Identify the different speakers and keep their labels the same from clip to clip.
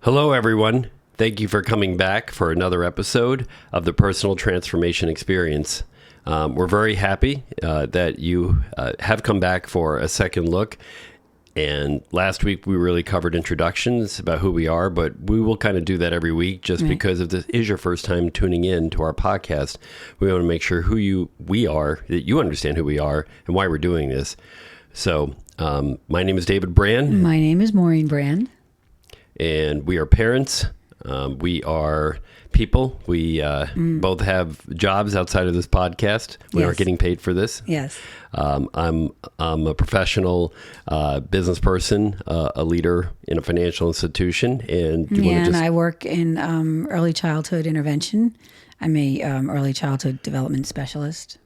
Speaker 1: Hello, everyone. Thank you for coming back for another episode of the Personal Transformation Experience. We're very happy that you have come back for a second look. And last week, we really covered introductions about who we are, but we will kind of do that every week just because if this is your first time tuning in to our podcast, we want to make sure we are, that you understand who we are and why we're doing this. So my name is David Brand.
Speaker 2: My name is Maureen Brand.
Speaker 1: And we are parents. We are people. We both have jobs outside of this podcast. We aren't getting paid for this.
Speaker 2: Yes.
Speaker 1: I'm a professional business person, a leader in a financial institution. And
Speaker 2: I work in early childhood intervention. I'm a early childhood development specialist.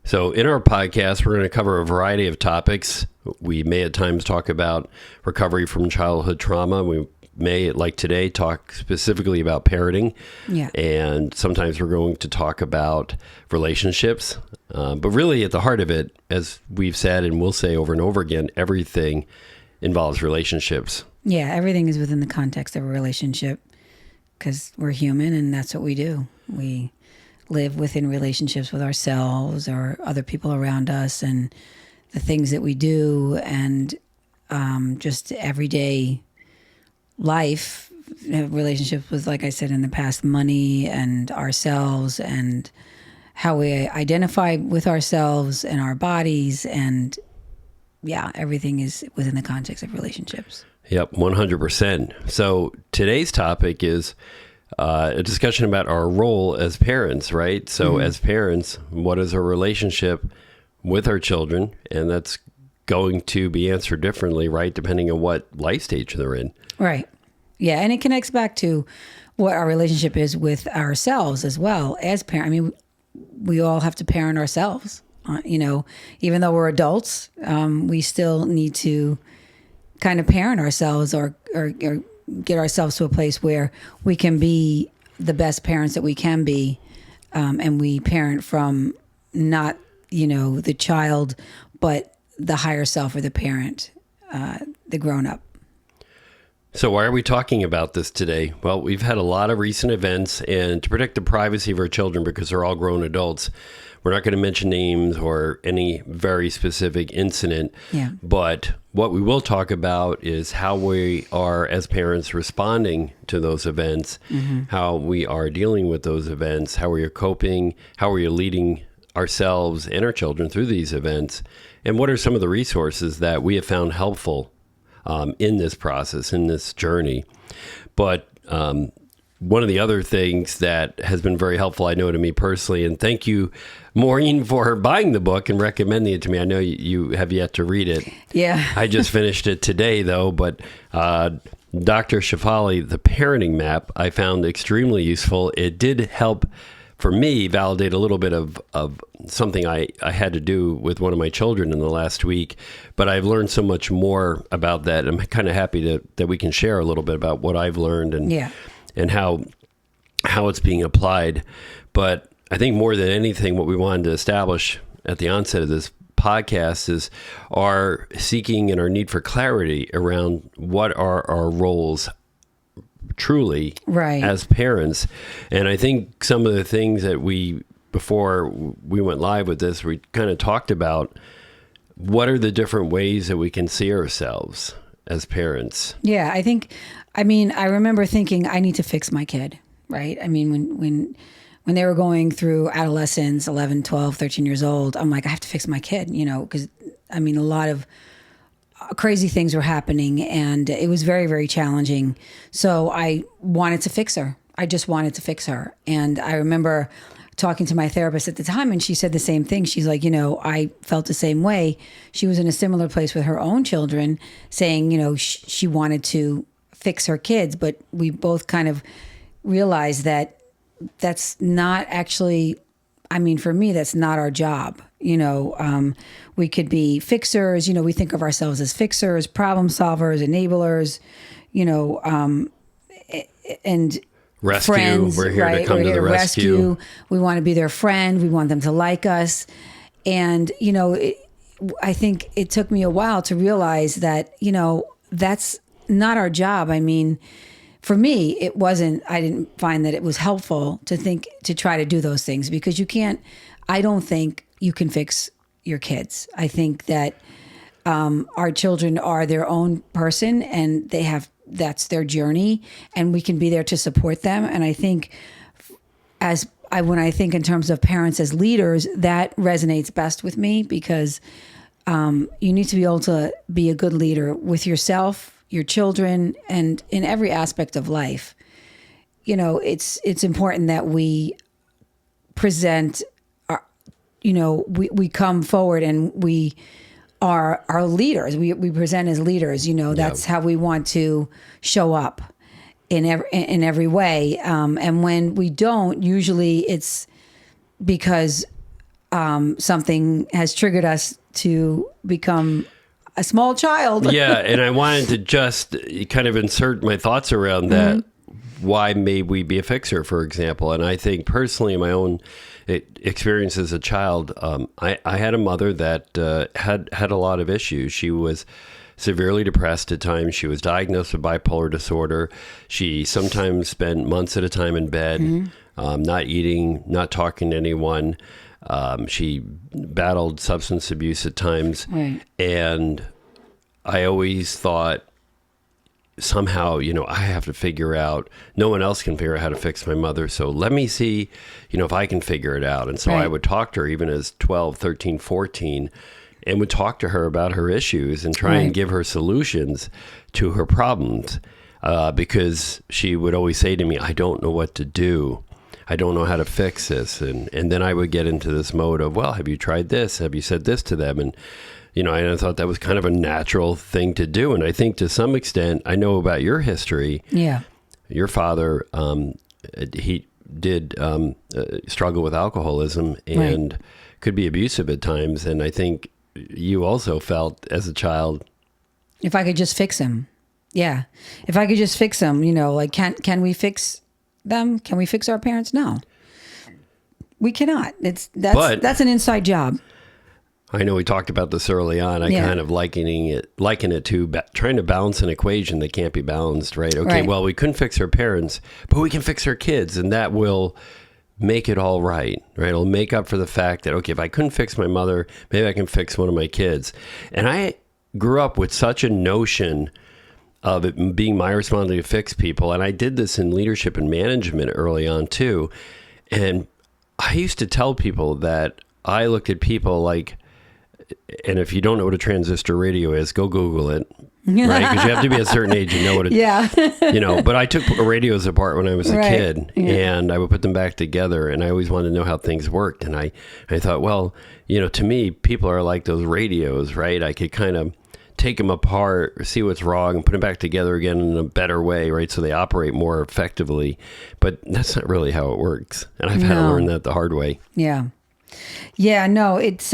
Speaker 1: So in our podcast, we're going to cover a variety of topics. We may at times talk about recovery from childhood trauma. We may, like today, talk specifically about parenting.
Speaker 2: Yeah.
Speaker 1: And sometimes we're going to talk about relationships. But really at the heart of it, as we've said and we'll say over and over again, everything involves relationships.
Speaker 2: Yeah, everything is within the context of a relationship because we're human and that's what we do. We live within relationships with ourselves or other people around us and the things that we do and just everyday life, relationships with, like I said in the past, money and ourselves and how we identify with ourselves and our bodies. And yeah, everything is within the context of relationships.
Speaker 1: Yep, 100%. So today's topic is a discussion about our role as parents, right? So as parents, what is our relationship with our children? And that's going to be answered differently, right? Depending on what life stage they're in.
Speaker 2: Right. Yeah. And it connects back to what our relationship is with ourselves as well as parents. I mean, we all have to parent ourselves, even though we're adults, we still need to kind of parent ourselves or get ourselves to a place where we can be the best parents that we can be. And we parent from not, the child, but the higher self or the parent, the grown up.
Speaker 1: So why are we talking about this today? Well, we've had a lot of recent events, and to protect the privacy of our children, because they're all grown adults, we're not going to mention names or any very specific incident.
Speaker 2: Yeah.
Speaker 1: But what we will talk about is how we are, as parents, responding to those events, how we are dealing with those events, how we are coping, how we are leading ourselves and our children through these events, and what are some of the resources that we have found helpful in this process, in this journey. But one of the other things that has been very helpful, I know, to me personally, and thank you, Maureen, for buying the book and recommending it to me. I know you have yet to read it.
Speaker 2: Yeah.
Speaker 1: I just finished it today, though, but Dr. Shefali, The Parenting Map, I found extremely useful. It did help, for me, validate a little bit of something I had to do with one of my children in the last week, but I've learned so much more about that. I'm kind of happy that we can share a little bit about what I've learned and how it's being applied. But I think more than anything, what we wanted to establish at the onset of this podcast is our seeking and our need for clarity around what are our roles truly as parents. And I think some of the things that before we went live with this, we kind of talked about what are the different ways that we can see ourselves as parents.
Speaker 2: Yeah, I remember thinking I need to fix my kid, right? I mean, when they were going through adolescence, 11, 12, 13 years old, I'm like, I have to fix my kid, because a lot of crazy things were happening and it was very, very challenging. So I wanted to fix her. I just wanted to fix her. And I remember talking to my therapist at the time and she said the same thing. She's like, I felt the same way. She was in a similar place with her own children saying, she wanted to fix her kids, but we both kind of realized that that's not actually, for me, that's not our job. We could be fixers, we think of ourselves as fixers, problem solvers, enablers, and
Speaker 1: rescue.
Speaker 2: Friends,
Speaker 1: we're here to come to the rescue.
Speaker 2: We want to be their friend. We want them to like us. And, I think it took me a while to realize that, that's not our job. I mean, for me, it wasn't, I didn't find that it was helpful to try to do those things, because I don't think you can fix your kids. I think that our children are their own person, and that's their journey, and we can be there to support them. And I think when I think in terms of parents as leaders, that resonates best with me, because you need to be able to be a good leader with yourself, your children, and in every aspect of life. It's important that we present we come forward and we are leaders. We present as leaders. That's how we want to show up in every way. And when we don't, usually it's because something has triggered us to become a small child.
Speaker 1: Yeah, and I wanted to just kind of insert my thoughts around that. Why may we be a fixer, for example? And I think personally, in my own experience as a child, I had a mother that had a lot of issues. She was severely depressed at times. She was diagnosed with bipolar disorder. She sometimes spent months at a time in bed, not eating, not talking to anyone. She battled substance abuse at times.
Speaker 2: Right.
Speaker 1: And I always thought, somehow, I have to figure out, no one else can figure out how to fix my mother. So let me see, if I can figure it out. And so I would talk to her even as 12, 13, 14, and would talk to her about her issues and try and give her solutions to her problems. Because she would always say to me, I don't know what to do. I don't know how to fix this. And then I would get into this mode of, well, have you tried this? Have you said this to them? And I thought that was kind of a natural thing to do. And I think to some extent, I know about your history.
Speaker 2: Yeah.
Speaker 1: Your father, he did struggle with alcoholism and could be abusive at times. And I think you also felt as a child,
Speaker 2: if I could just fix him. Yeah. If I could just fix him, can we fix them? Can we fix our parents? No, we cannot. That's an inside job.
Speaker 1: I know we talked about this early on. I kind of liken it to trying to balance an equation that can't be balanced, right? Okay, well, we couldn't fix our parents, but we can fix our kids, and that will make it all right? It'll make up for the fact that, okay, if I couldn't fix my mother, maybe I can fix one of my kids. And I grew up with such a notion of it being my responsibility to fix people, and I did this in leadership and management early on too. And I used to tell people that I looked at people like, and if you don't know what a transistor radio is, go Google it, right? Because you have to be a certain age to know what it is.
Speaker 2: Yeah.
Speaker 1: But I took radios apart when I was a kid, and I would put them back together, and I always wanted to know how things worked. And I thought, well, to me, people are like those radios, right? I could kind of take them apart, see what's wrong, and put them back together again in a better way, right? So they operate more effectively. But that's not really how it works. And I've had to learn that the hard way.
Speaker 2: Yeah. Yeah, no, it's...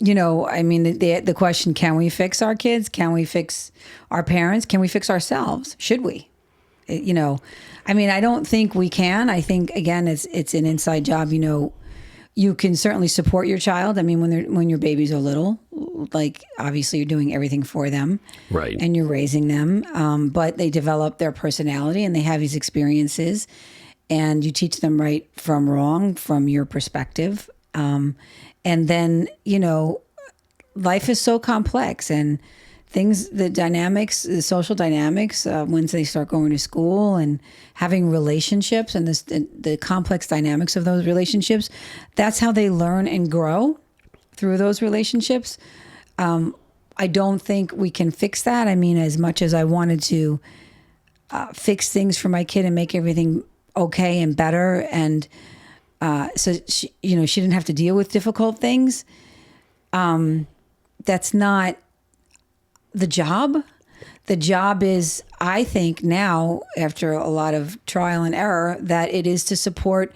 Speaker 2: I mean, the question, can we fix our kids? Can we fix our parents? Can we fix ourselves? Should we? I mean, I don't think we can. I think, again, it's an inside job. You can certainly support your child. I mean, when your babies are little, like, obviously you're doing everything for them.
Speaker 1: Right.
Speaker 2: And you're raising them. But they develop their personality and they have these experiences. And you teach them right from wrong from your perspective. And then, life is so complex, and the social dynamics, once they start going to school and having relationships and the complex dynamics of those relationships, that's how they learn and grow through those relationships. I don't think we can fix that. I mean, as much as I wanted to fix things for my kid and make everything okay and better, and so she didn't have to deal with difficult things. That's not the job. The job is, I think now, after a lot of trial and error, that it is to support,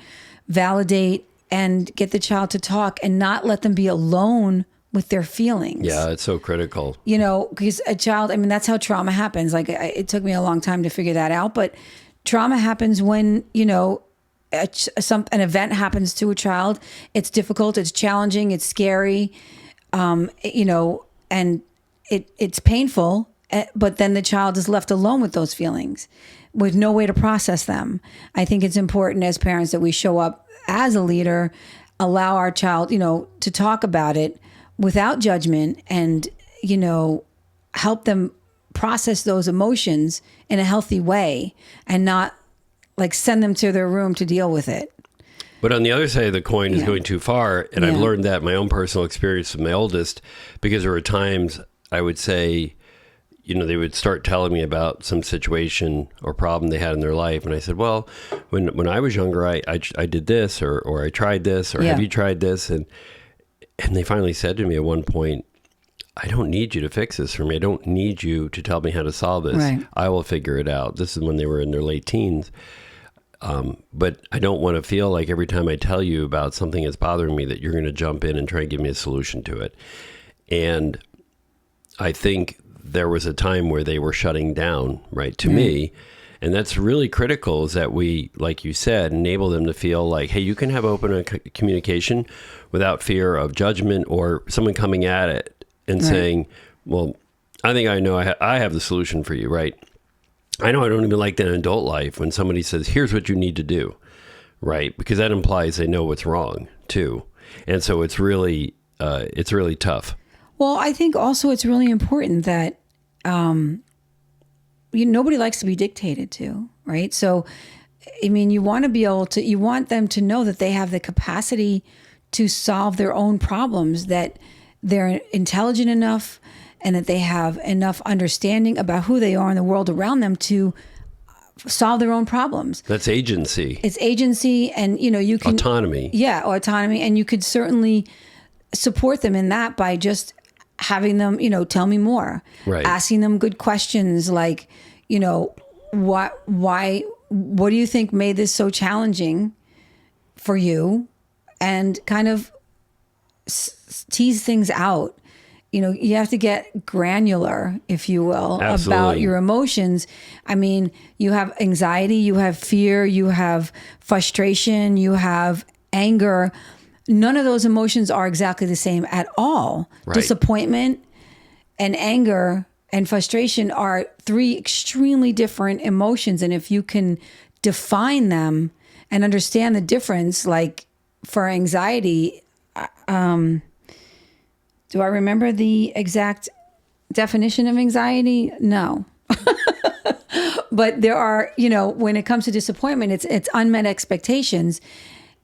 Speaker 2: validate, and get the child to talk and not let them be alone with their feelings.
Speaker 1: Yeah, it's so critical.
Speaker 2: Because a child, I mean, that's how trauma happens. Like, it took me a long time to figure that out, but trauma happens when, an event happens to a child. It's difficult, it's challenging, it's scary, and it's painful, but then the child is left alone with those feelings with no way to process them. I think it's important as parents that we show up as a leader, allow our child, to talk about it without judgment and, help them process those emotions in a healthy way and not like send them to their room to deal with it.
Speaker 1: But on the other side of the coin is going too far. And I've learned that in my own personal experience with my oldest, because there were times I would say, they would start telling me about some situation or problem they had in their life. And I said, well, when I was younger, I did this or I tried this or have you tried this? And they finally said to me at one point, I don't need you to fix this for me. I don't need you to tell me how to solve this.
Speaker 2: Right.
Speaker 1: I will figure it out. This is when they were in their late teens. But I don't want to feel like every time I tell you about something that's bothering me that you're going to jump in and try and give me a solution to it. And I think there was a time where they were shutting down, right, to me. And that's really critical, is that we, like you said, enable them to feel like, hey, you can have open communication without fear of judgment or someone coming at it and saying, well, I think I know I have the solution for you, right? I know I don't even like that in adult life when somebody says, here's what you need to do, right? Because that implies they know what's wrong too. And so it's really tough.
Speaker 2: Well, I think also it's really important that nobody likes to be dictated to, right? So, I mean, you want them to know that they have the capacity to solve their own problems, that they're intelligent enough and that they have enough understanding about who they are in the world around them to solve their own problems. That's
Speaker 1: agency.
Speaker 2: It's agency, and you can
Speaker 1: autonomy.
Speaker 2: Yeah, autonomy, and you could certainly support them in that by just having them, tell me more.
Speaker 1: Right.
Speaker 2: Asking them good questions like, what do you think made this so challenging for you? And kind of tease things out. You have to get granular, if you will, about your emotions. I mean, you have anxiety, you have fear, you have frustration, you have anger. None of those emotions are exactly the same at all. Right. Disappointment and anger and frustration are three extremely different emotions. And if you can define them and understand the difference, like for anxiety, do I remember the exact definition of anxiety? No. But there are, when it comes to disappointment, it's unmet expectations.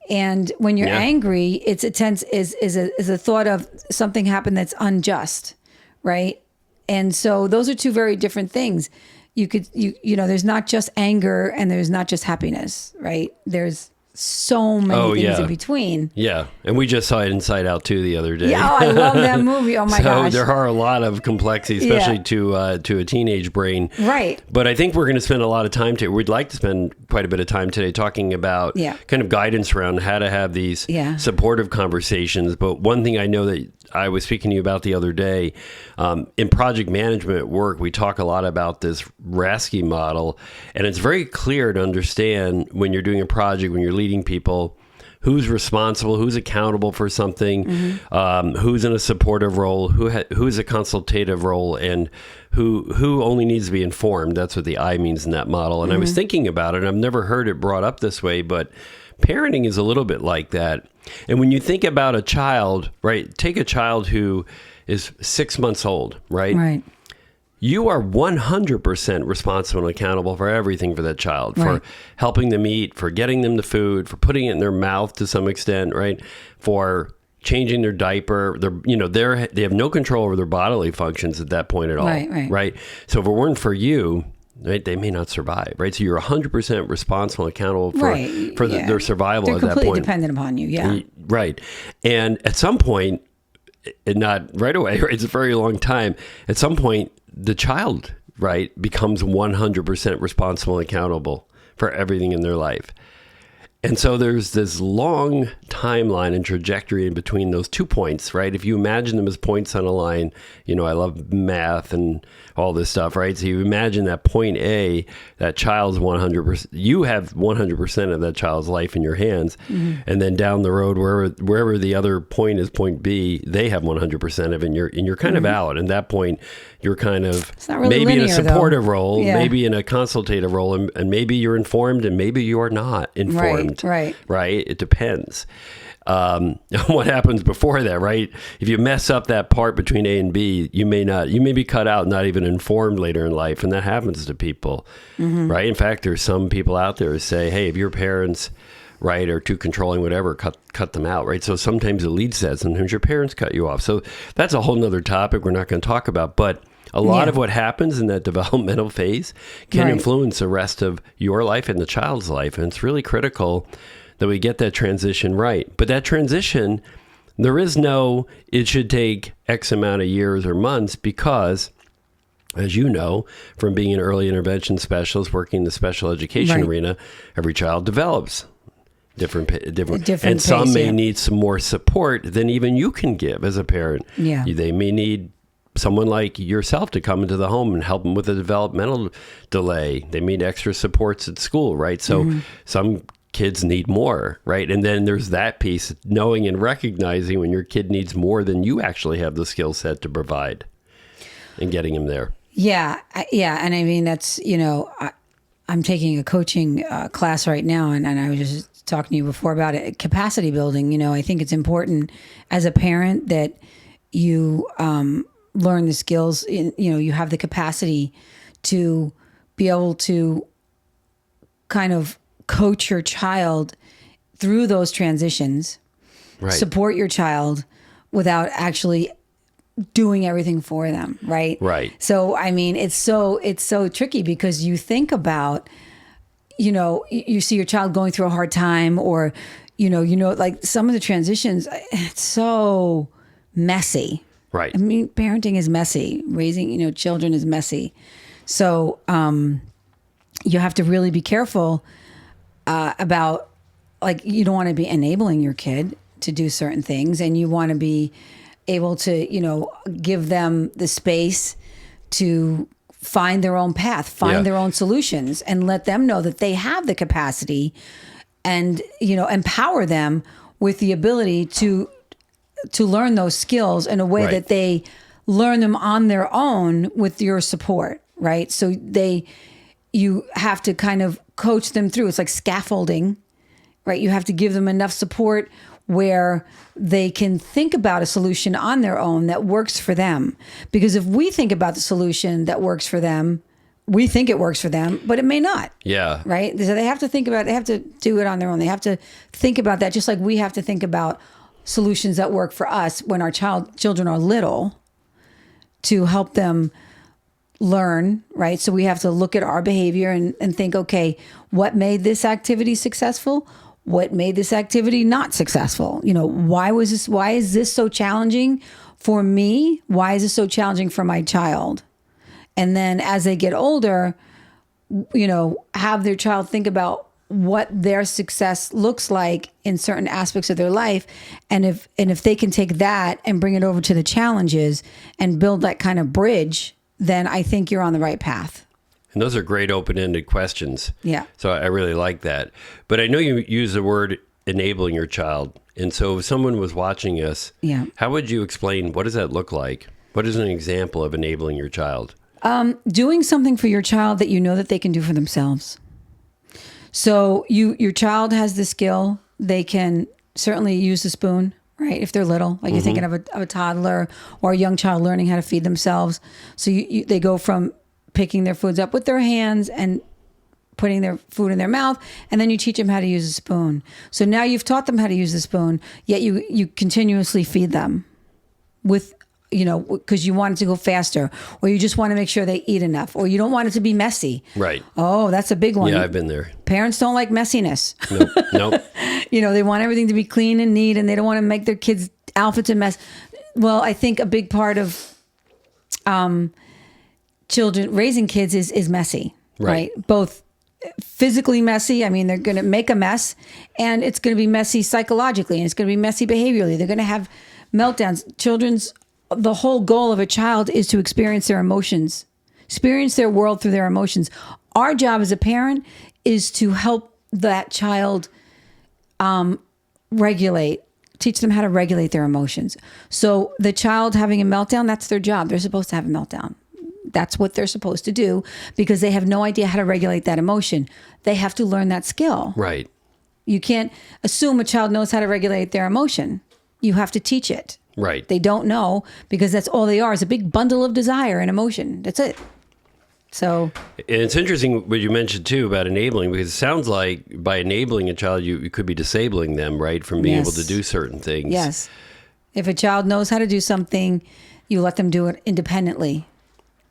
Speaker 2: And when you're angry, it's a thought of something happened that's unjust, right? And so those are two very different things. There's not just anger and there's not just happiness, right? There's so many things in between.
Speaker 1: Yeah. And we just saw it Inside Out 2 the other day.
Speaker 2: Yeah, I love that movie. Oh my gosh.
Speaker 1: So there are a lot of complexities, especially to a teenage brain.
Speaker 2: Right.
Speaker 1: But I think we're going to spend a lot of time today. We'd like to spend quite a bit of time today talking about kind of guidance around how to have these supportive conversations. But one thing I know that I was speaking to you about the other day, in project management work, we talk a lot about this Rasky model, and it's very clear to understand when you're doing a project, when you're leading people, who's responsible, who's accountable for something, who's in a supportive role, who's a consultative role, and who only needs to be informed. That's what the I means in that model. And I was thinking about it, and I've never heard it brought up this way, but parenting is a little bit like that. And when you think about a child, right, take a child who is 6 months old, right?
Speaker 2: Right.
Speaker 1: You are 100% responsible and accountable for everything for that child, for helping them eat, for getting them the food, for putting it in their mouth to some extent, right? For changing their diaper. They have no control over their bodily functions at that point at all, right? So if it weren't for you, right, they may not survive, right? So you're 100% responsible and accountable for their survival at that point.
Speaker 2: They're completely dependent upon you,
Speaker 1: Right. And at some point, and not right away, right, it's a very long time, at some point, the child, right, becomes 100% responsible and accountable for everything in their life. And so there's this long timeline and trajectory in between those 2 points, right? If you imagine them as points on a line, I love math and all this stuff, right? So you imagine that point A, that child's 100%, you have 100% of that child's life in your hands. And then down the road, wherever the other point is, point B, they have 100% of it, and you're kind of out. And at that point, you're kind of
Speaker 2: not really
Speaker 1: maybe in a
Speaker 2: linear,
Speaker 1: supportive
Speaker 2: though.
Speaker 1: role,
Speaker 2: Yeah.
Speaker 1: maybe in a consultative role, and maybe you're informed and maybe you are not informed.
Speaker 2: Right.
Speaker 1: It depends. What happens before that, right? If you mess up that part between A and B, you may be cut out, not even informed later in life. And that happens to people, right? In fact, there's some people out there who say, hey, if your parents, right, are too controlling, whatever, cut them out, right? So sometimes it leads to that. Sometimes your parents cut you off. So that's a whole nother topic we're not going to talk about. But a lot of what happens in that developmental phase can influence the rest of your life and the child's life. And it's really critical that we get that transition right. But that transition, there is no, it should take X amount of years or months because, as you know, from being an early intervention specialist working in the special education arena, every child develops different and some
Speaker 2: pace,
Speaker 1: may need some more support than even you can give as a parent.
Speaker 2: Yeah.
Speaker 1: They may need someone like yourself to come into the home and help them with a developmental delay. They need extra supports at school, right? So some kids need more, right? And then there's that piece, knowing and recognizing when your kid needs more than you actually have the skill set to provide and getting him there.
Speaker 2: Yeah. And I mean, that's, I'm taking a coaching class right now, and I was just talking to you before about it, capacity building. I think it's important as a parent that you learn the skills, you have the capacity to be able to kind of coach your child through those transitions, support your child without actually doing everything for them. Right. So, I mean, it's so tricky because you think about, you see your child going through a hard time or, like some of the transitions, it's so messy.
Speaker 1: Right.
Speaker 2: I mean, parenting is messy. Raising, children is messy. So, you have to really be careful about, like, you don't want to be enabling your kid to do certain things, and you want to be able to, give them the space to find their own path, find their own solutions, and let them know that they have the capacity and, empower them with the ability to learn those skills in a way that they learn them on their own with your support, right? So you have to kind of coach them through. It's like scaffolding, right? You have to give them enough support where they can think about a solution on their own that works for them. Because if we think about the solution that works for them, we think it works for them, but it may not.
Speaker 1: Yeah.
Speaker 2: Right? So they have to think about it. They have to do it on their own. They have to think about that, just like we have to think about solutions that work for us when our children are little, to help them learn, right? So we have to look at our behavior and think, okay, what made this activity successful? What made this activity not successful? Why is this so challenging for me? Why is this so challenging for my child? And then as they get older, have their child think about what their success looks like in certain aspects of their life. And if they can take that and bring it over to the challenges and build that kind of bridge, then I think you're on the right path.
Speaker 1: And those are great open-ended questions.
Speaker 2: Yeah.
Speaker 1: So I really like that. But I know you use the word enabling your child. And so if someone was watching us, how would you explain, what does that look like? What is an example of enabling your child?
Speaker 2: Doing something for your child that you know that they can do for themselves. So your child has the skill. They can certainly use the spoon, right? If they're little, like you're thinking of a toddler or a young child learning how to feed themselves. So they go from picking their foods up with their hands and putting their food in their mouth, and then you teach them how to use a spoon. So now you've taught them how to use the spoon, yet you continuously feed them with, because you want it to go faster, or you just want to make sure they eat enough, or you don't want it to be messy.
Speaker 1: Right.
Speaker 2: Oh, that's a big one.
Speaker 1: Yeah, I've been there.
Speaker 2: Parents don't like messiness.
Speaker 1: Nope.
Speaker 2: They want everything to be clean and neat, and they don't want to make their kids' outfits a mess. Well, I think a big part of raising kids is messy, right? Both physically messy. I mean, they're going to make a mess, and it's going to be messy psychologically, and it's going to be messy behaviorally. They're going to have meltdowns. The whole goal of a child is to experience their emotions, experience their world through their emotions. Our job as a parent is to help that child teach them how to regulate their emotions. So the child having a meltdown, that's their job. They're supposed to have a meltdown. That's what they're supposed to do because they have no idea how to regulate that emotion. They have to learn that skill.
Speaker 1: Right.
Speaker 2: You can't assume a child knows how to regulate their emotion. You have to teach it.
Speaker 1: Right.
Speaker 2: They don't know because that's all they are is a big bundle of desire and emotion. That's it. So,
Speaker 1: and it's interesting what you mentioned too about enabling, because it sounds like by enabling a child, you could be disabling them, right, from being able to do certain things.
Speaker 2: Yes. If a child knows how to do something, you let them do it independently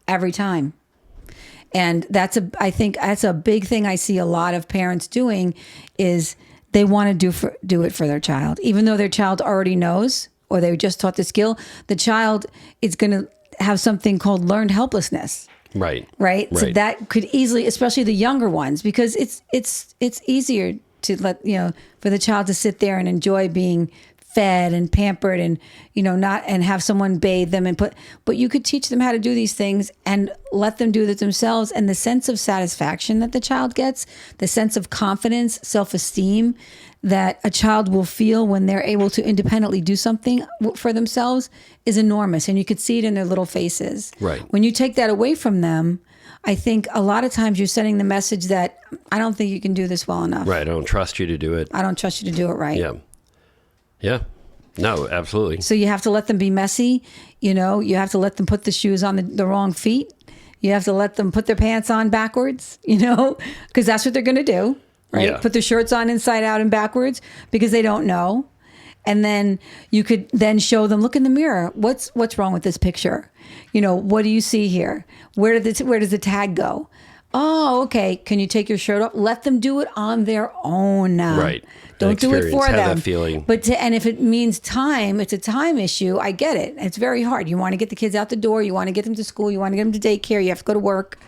Speaker 2: every time. And I think that's a big thing I see a lot of parents doing is they want to do it for their child. Even though their child already knows or they just taught the skill, the child is going to have something called learned helplessness.
Speaker 1: Right.
Speaker 2: Right. So that could easily, especially the younger ones, because it's easier to for the child to sit there and enjoy being fed and pampered and, not and have someone bathe them but you could teach them how to do these things and let them do it themselves. And the sense of satisfaction that the child gets, the sense of confidence, self-esteem that a child will feel when they're able to independently do something for themselves is enormous. And you could see it in their little faces.
Speaker 1: Right.
Speaker 2: When you take that away from them, I think a lot of times you're sending the message that I don't think you can do this well enough.
Speaker 1: Right. I don't trust you to do it.
Speaker 2: I don't trust you to do it right.
Speaker 1: Yeah. Yeah. No, absolutely.
Speaker 2: So you have to let them be messy. You have to let them put the shoes on the wrong feet. You have to let them put their pants on backwards, because that's what they're going to do. Right?
Speaker 1: Yeah.
Speaker 2: Put the shirts on inside out and backwards because they don't know. And then you could then show them, look in the mirror. What's wrong with this picture? What do you see here? Where does the tag go? Oh, okay. Can you take your shirt off? Let them do it on their own now.
Speaker 1: Right.
Speaker 2: Don't do it for them.
Speaker 1: Have that feeling.
Speaker 2: And if it means time, it's a time issue. I get it. It's very hard. You want to get the kids out the door. You want to get them to school. You want to get them to daycare. You have to go to work.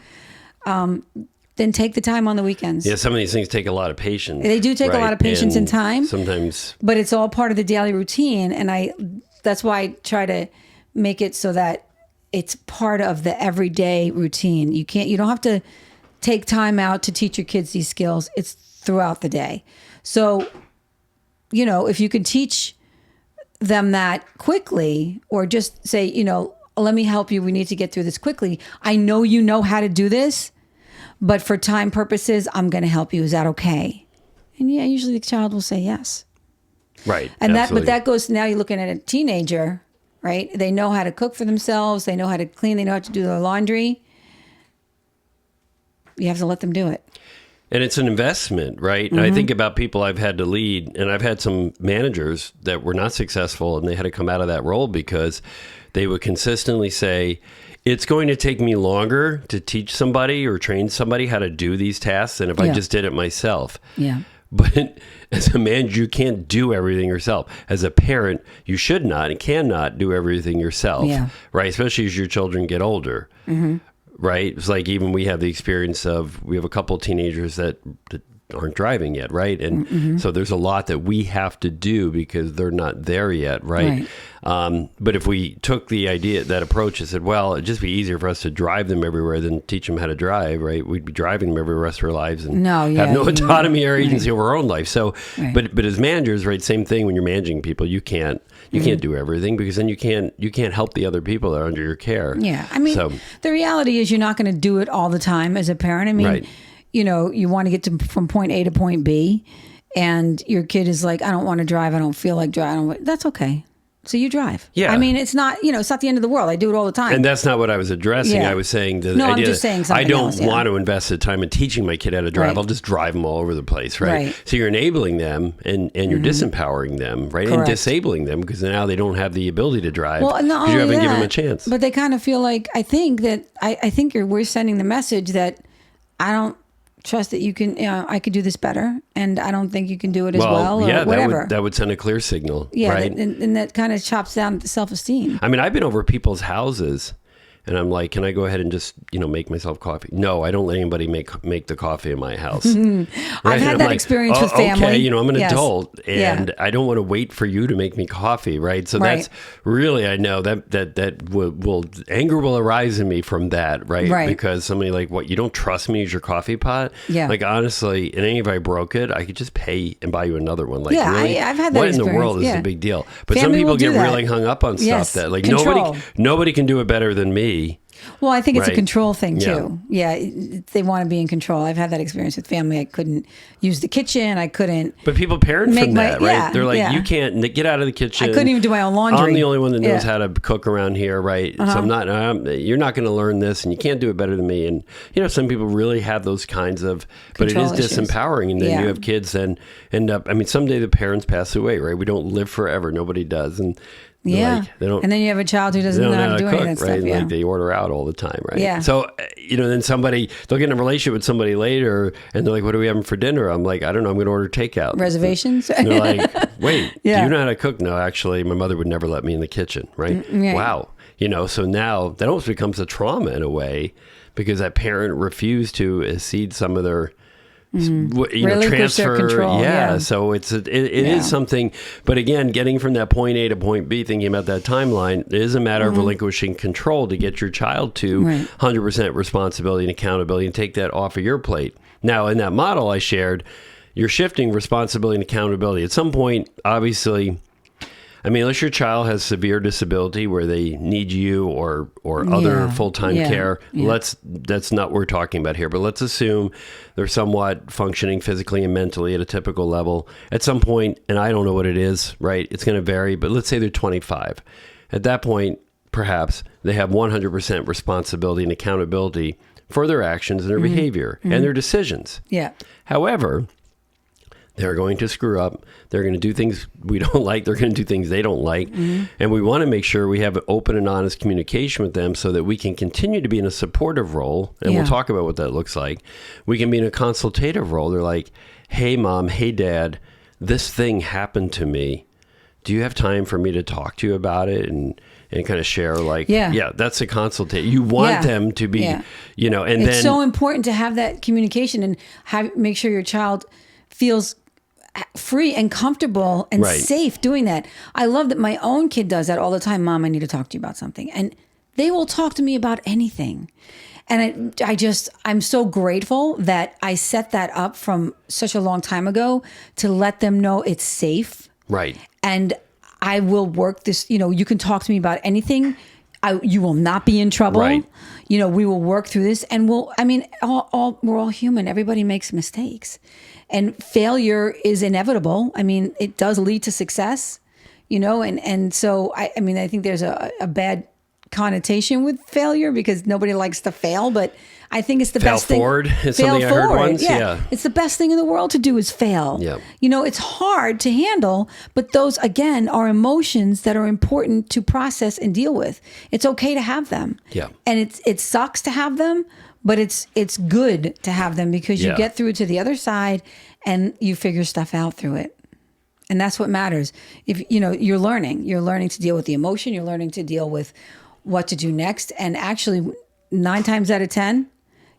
Speaker 2: Then take the time on the weekends.
Speaker 1: Yeah, some of these things take a lot of patience.
Speaker 2: They do take a lot of patience and time.
Speaker 1: Sometimes.
Speaker 2: But it's all part of the daily routine. And that's why I try to make it so that it's part of the everyday routine. You don't have to take time out to teach your kids these skills. It's throughout the day. So, if you can teach them that quickly or just say, let me help you. We need to get through this quickly. I know you know how to do this. But for time purposes, I'm going to help you. Is that okay? And yeah, usually the child will say yes.
Speaker 1: Right.
Speaker 2: And that goes, now you're looking at a teenager, right? They know how to cook for themselves. They know how to clean. They know how to do their laundry. You have to let them do it. And
Speaker 1: it's an investment, right? And I think about people I've had to lead, and I've had some managers that were not successful and they had to come out of that role because they would consistently say, it's going to take me longer to teach somebody or train somebody how to do these tasks than if I just did it myself.
Speaker 2: Yeah.
Speaker 1: But as a manager, you can't do everything yourself. As a parent, you should not and cannot do everything yourself, right? Especially as your children get older, right? It's like even we have the experience of, we have a couple of teenagers that aren't driving yet, right? And so there's a lot that we have to do because they're not there yet, right? But if we took that approach and said, well, it'd just be easier for us to drive them everywhere than teach them how to drive, right? We'd be driving them every rest of their lives and have no autonomy or agency over our own life. So, but as managers, right, same thing when you're managing people, you can't do everything because then you can't help the other people that are under your care. Yeah. I mean, the reality is you're not going to do it all the time as a parent. I mean, you want to get from point A to point B and your kid is like, I don't want to drive. I don't feel like driving. That's okay. So you drive. Yeah. I mean, it's not the end of the world. I do it all the time. And that's not what I was addressing. I was saying the idea
Speaker 2: I'm just saying something
Speaker 1: I don't want to invest the time in teaching my kid how to drive. I'll just drive them all over the place, right? So you're enabling them and you're disempowering them, right? And disabling them because now they don't have the ability to drive because you haven't given them a chance. But
Speaker 2: they kind of feel like, I think we're sending the message that I don't trust that you can, I could do this better, and I don't think you can do it as well, or whatever.
Speaker 1: That would send a clear signal, right?
Speaker 2: And that kind of chops down self-esteem.
Speaker 1: I mean, I've been over people's houses, and I'm like, can I go ahead and just, make myself coffee? No, I don't let anybody make the coffee in my house. Right?
Speaker 2: I've had that experience with family.
Speaker 1: Okay, I'm an adult, and I don't want to wait for you to make me coffee, right? So that's really, I know that will anger will arise in me from that, right? Because somebody like, what, you don't trust me as your coffee pot? Yeah. Like, honestly, and if I broke it, I could just pay and buy you another one. Like, really?
Speaker 2: I've had that
Speaker 1: what
Speaker 2: experience.
Speaker 1: In the world is a big deal? But family some people get really hung up on stuff that, like, nobody can do it better than me.
Speaker 2: Well, I think it's a
Speaker 1: Right.
Speaker 2: control thing too. Yeah, they want to be in control. I've had that experience with family. I couldn't use the kitchen. I couldn't.
Speaker 1: But people parent
Speaker 2: Make
Speaker 1: from
Speaker 2: my-
Speaker 1: that, right?
Speaker 2: yeah,
Speaker 1: They're like,
Speaker 2: yeah.
Speaker 1: you can't get out of the kitchen.
Speaker 2: I couldn't even do my own laundry.
Speaker 1: I'm the only one that knows
Speaker 2: Yeah.
Speaker 1: how to cook around here, right? So you're not going to learn this, and you can't do it better than me. And some people really have those kinds of, but it is
Speaker 2: Control issues.
Speaker 1: disempowering. And then
Speaker 2: Yeah.
Speaker 1: you have kids, and end up. I mean, someday the parents pass away, right? We don't live forever. Nobody does, and
Speaker 2: Yeah.
Speaker 1: they don't.
Speaker 2: And then you have a child who doesn't
Speaker 1: They
Speaker 2: know
Speaker 1: don't
Speaker 2: how
Speaker 1: know
Speaker 2: to
Speaker 1: how
Speaker 2: do
Speaker 1: to
Speaker 2: any of
Speaker 1: cook,
Speaker 2: that
Speaker 1: right?
Speaker 2: stuff. Yeah.
Speaker 1: Like they order out all the time, right?
Speaker 2: Yeah.
Speaker 1: So, then they'll get in a relationship with somebody later and they're like, what are we having for dinner? I'm like, I don't know. I'm going to order takeout.
Speaker 2: Reservations?
Speaker 1: And they're like, wait,
Speaker 2: Yeah.
Speaker 1: do you know how to cook? No, actually, my mother would never let me in the kitchen, right?
Speaker 2: right.
Speaker 1: Wow. So now that almost becomes a trauma in a way because that parent refused to cede some of their
Speaker 2: Relinquish their
Speaker 1: transfer.
Speaker 2: control, yeah.
Speaker 1: So it is something, but again, getting from that point A to point B, thinking about that timeline, it is a matter of relinquishing control to get your child to
Speaker 2: Right.
Speaker 1: 100% responsibility and accountability and take that off of your plate. Now, in that model I shared, you're shifting responsibility and accountability. At some point, obviously, I mean, unless your child has severe disability where they need you or other
Speaker 2: Yeah.
Speaker 1: full-time
Speaker 2: Yeah.
Speaker 1: care,
Speaker 2: Yeah.
Speaker 1: that's not what we're talking about here. But let's assume they're somewhat functioning physically and mentally at a typical level. At some point, and I don't know what it is, right? It's going to vary, but let's say they're 25. At that point, perhaps they have 100% responsibility and accountability for their actions and their behavior and their decisions.
Speaker 2: Yeah.
Speaker 1: However, they're going to screw up. They're going to do things we don't like. They're going to do things they don't like. And we want to make sure we have an open and honest communication with them so that we can continue to be in a supportive role. And we'll
Speaker 2: Yeah.
Speaker 1: talk about what that looks like. We can be in a consultative role. They're like, hey, mom, hey, dad, this thing happened to me. Do you have time for me to talk to you about it? And kind of share that's a consultation. You want
Speaker 2: Yeah.
Speaker 1: them to be,
Speaker 2: Yeah.
Speaker 1: and
Speaker 2: It's
Speaker 1: then
Speaker 2: so important to have that communication and make sure your child feels free and comfortable and
Speaker 1: Right.
Speaker 2: safe doing that. I love that my own kid does that all the time. Mom, I need to talk to you about something. And they will talk to me about anything. And I'm so grateful that I set that up from such a long time ago to let them know it's safe.
Speaker 1: right.
Speaker 2: And I will work this, you can talk to me about anything. You will not be in trouble.
Speaker 1: Right.
Speaker 2: We will work through this and we're all human. Everybody makes mistakes and failure is inevitable. I mean, it does lead to success, and so I think there's a bad connotation with failure because nobody likes to fail, but I think it's the
Speaker 1: Fail
Speaker 2: best thing.
Speaker 1: forward is
Speaker 2: Fail
Speaker 1: something I heard
Speaker 2: forward.
Speaker 1: once. Yeah.
Speaker 2: It's the best thing in the world to do is fail.
Speaker 1: Yeah.
Speaker 2: It's hard to handle, but those again are emotions that are important to process and deal with. It's okay to have them.
Speaker 1: Yeah.
Speaker 2: And it sucks to have them, but it's good to have them because you
Speaker 1: Yeah.
Speaker 2: get through to the other side and you figure stuff out through it. And that's what matters. If you're learning to deal with the emotion, you're learning to deal with what to do next. And actually 9 times out of 10,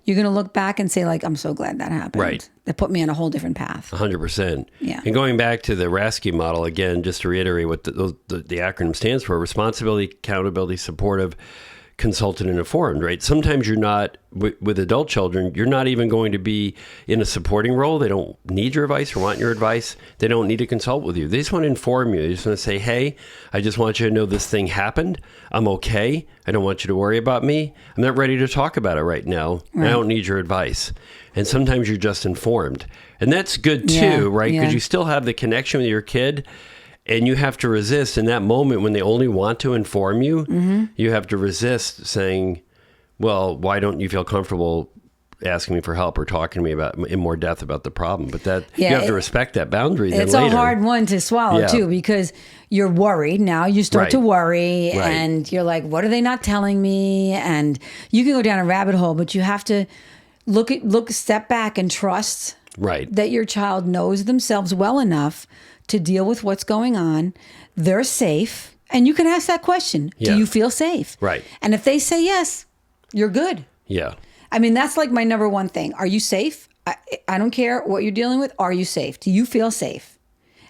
Speaker 2: you're going to look back and say, like, I'm so glad that happened.
Speaker 1: Right.
Speaker 2: That put me on a whole different path.
Speaker 1: 100%.
Speaker 2: Yeah.
Speaker 1: And going back to the RASCI model, again, just to reiterate what the acronym stands for, responsibility, accountability, supportive, consultant, and informed, right? Sometimes you're not, with adult children, you're not even going to be in a supporting role. They don't need your advice or want your advice. They don't need to consult with you. They just want to inform you. They just want to say, hey, I just want you to know this thing happened. I'm okay. I don't want you to worry about me. I'm not ready to talk about it right now.
Speaker 2: Right.
Speaker 1: I don't need your advice. And sometimes you're just informed. And that's good too,
Speaker 2: Yeah,
Speaker 1: right? Because
Speaker 2: yeah.
Speaker 1: you still have the connection with your kid. And you have to resist in that moment when they only want to inform you.
Speaker 2: Mm-hmm.
Speaker 1: You have to resist saying, well, why don't you feel comfortable asking me for help or talking to me about in more depth about the problem? But you have to respect that boundary. Then
Speaker 2: It's
Speaker 1: later.
Speaker 2: a hard one to swallow
Speaker 1: Yeah.
Speaker 2: too, because you're worried. Now you start
Speaker 1: Right.
Speaker 2: to worry
Speaker 1: Right.
Speaker 2: and you're like, what are they not telling me? And you can go down a rabbit hole, but you have to step back and trust
Speaker 1: Right.
Speaker 2: that your child knows themselves well enough to deal with what's going on. They're safe. And you can ask that question.
Speaker 1: Yeah.
Speaker 2: Do you feel safe?
Speaker 1: Right.
Speaker 2: And if they say yes, you're good.
Speaker 1: Yeah.
Speaker 2: I mean, that's like my number one thing. Are you safe? I don't care what you're dealing with. Are you safe? Do you feel safe?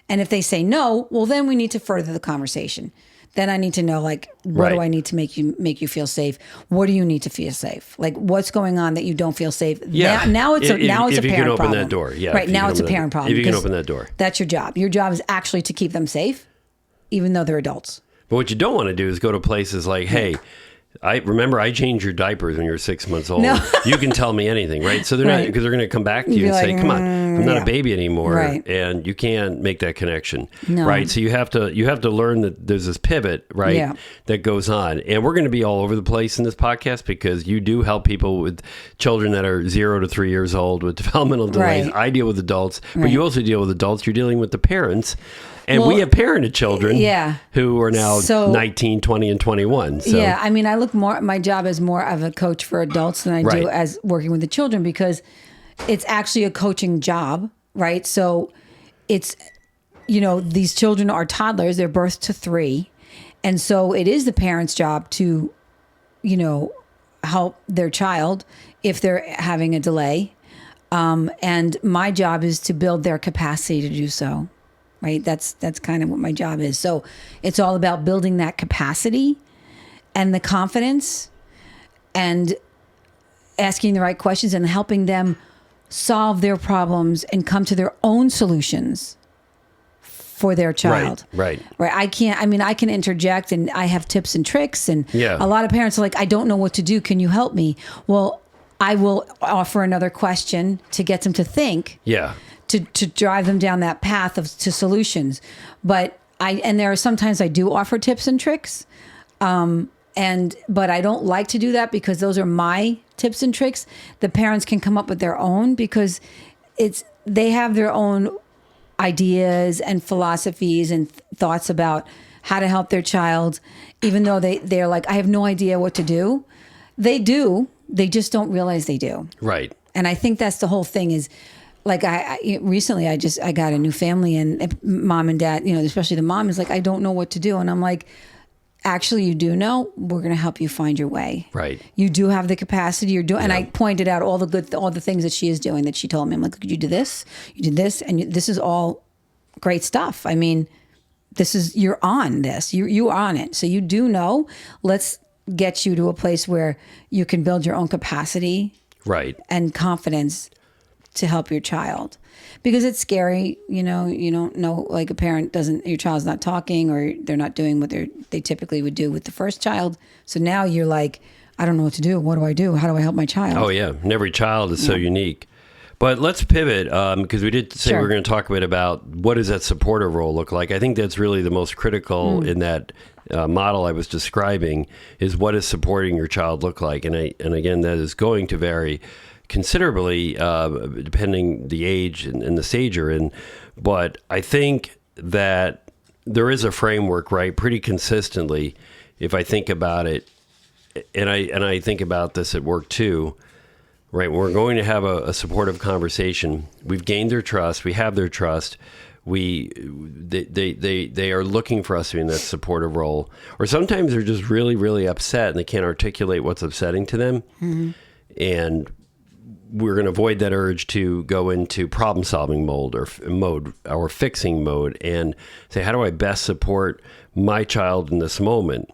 Speaker 2: And if they say no, well, then we need to further the conversation. Then I need to know, like, what do
Speaker 1: Right.
Speaker 2: I need to make you feel safe? What do you need to feel safe? Like, what's going on that you don't feel safe?
Speaker 1: Yeah.
Speaker 2: Now it's a
Speaker 1: If you
Speaker 2: parent
Speaker 1: can open
Speaker 2: problem.
Speaker 1: that door. Yeah.
Speaker 2: Right.
Speaker 1: if you
Speaker 2: Now
Speaker 1: can
Speaker 2: it's a
Speaker 1: open that-
Speaker 2: parent problem.
Speaker 1: If you can
Speaker 2: because
Speaker 1: open that door.
Speaker 2: That's your job. Your job is actually to keep them safe, even though they're adults.
Speaker 1: But what you don't want to do is go to places like, hey, I remember I changed your diapers when you were 6 months old.
Speaker 2: No.
Speaker 1: You can tell me anything, right? So they're not, because they're going to come back to you
Speaker 2: You'd
Speaker 1: and
Speaker 2: be
Speaker 1: say,
Speaker 2: like,
Speaker 1: "Come on, I'm not
Speaker 2: yeah.
Speaker 1: a baby anymore,"
Speaker 2: Right.
Speaker 1: and you can't make that connection,
Speaker 2: No.
Speaker 1: right? So you have to learn that there's this pivot, right,
Speaker 2: Yeah.
Speaker 1: that goes on, and we're going to be all over the place in this podcast because you do help people with children that are 0 to 3 years old with developmental delays.
Speaker 2: Right.
Speaker 1: I deal with adults, but
Speaker 2: Right.
Speaker 1: you also deal with adults. You're dealing with the parents. And
Speaker 2: Well,
Speaker 1: we have parented children
Speaker 2: yeah.
Speaker 1: who are now
Speaker 2: So-
Speaker 1: 19, 20, and 21. So,
Speaker 2: Yeah, I mean, I look more. My job is more of a coach for adults than I do
Speaker 1: Right.
Speaker 2: as working with the children because it's actually a coaching job, right? So it's these children are toddlers; they're birth to 3, and so it is the parent's job to, help their child if they're having a delay, and my job is to build their capacity to do so. Right. That's kind of what my job is. So it's all about building that capacity and the confidence and asking the right questions and helping them solve their problems and come to their own solutions for their child.
Speaker 1: Right.
Speaker 2: I can interject and I have tips and tricks. And
Speaker 1: Yeah.
Speaker 2: a lot of parents are like, I don't know what to do. Can you help me? Well, I will offer another question to get them to think.
Speaker 1: Yeah.
Speaker 2: To drive them down that path to solutions. But there are sometimes I do offer tips and tricks. But I don't like to do that because those are my tips and tricks. The parents can come up with their own because they have their own ideas and philosophies and thoughts about how to help their child, even though they're like, I have no idea what to do. They do. They just don't realize they do.
Speaker 1: Right.
Speaker 2: And I think that's the whole thing is, like recently I got a new family and mom and dad, especially the mom is like, I don't know what to do. And I'm like, actually you do know, we're going to help you find your way.
Speaker 1: Right.
Speaker 2: You do have the capacity you're doing. And I pointed out all the things that she is doing that she told me. I'm like, you do this, you did this. And this is all great stuff. I mean, you're on this, you are on it. So you do know, let's get you to a place where you can build your own capacity.
Speaker 1: Right.
Speaker 2: And confidence to help your child, because it's scary. You don't know, like your child's not talking or they're not doing what they typically would do with the first child. So now you're like, I don't know what to do. What do I do? How do I help my child?
Speaker 1: Oh yeah. And every child is so unique. But let's pivot because we did say
Speaker 2: Sure.
Speaker 1: we're going to talk a bit about what does that supportive role look like. I think that's really the most critical in that model I was describing is what does supporting your child look like? And again, that is going to vary considerably depending the age and the stage you're in. But I think that there is a framework, right, pretty consistently, if I think about it, and I think about this at work too, right? We're going to have a supportive conversation. We've gained their trust. We have their trust. They are looking for us to be in that supportive role. Or sometimes they're just really, really upset and they can't articulate what's upsetting to them. Mm-hmm. And we're going to avoid that urge to go into problem-solving mode or fixing mode and say, how do I best support my child in this moment?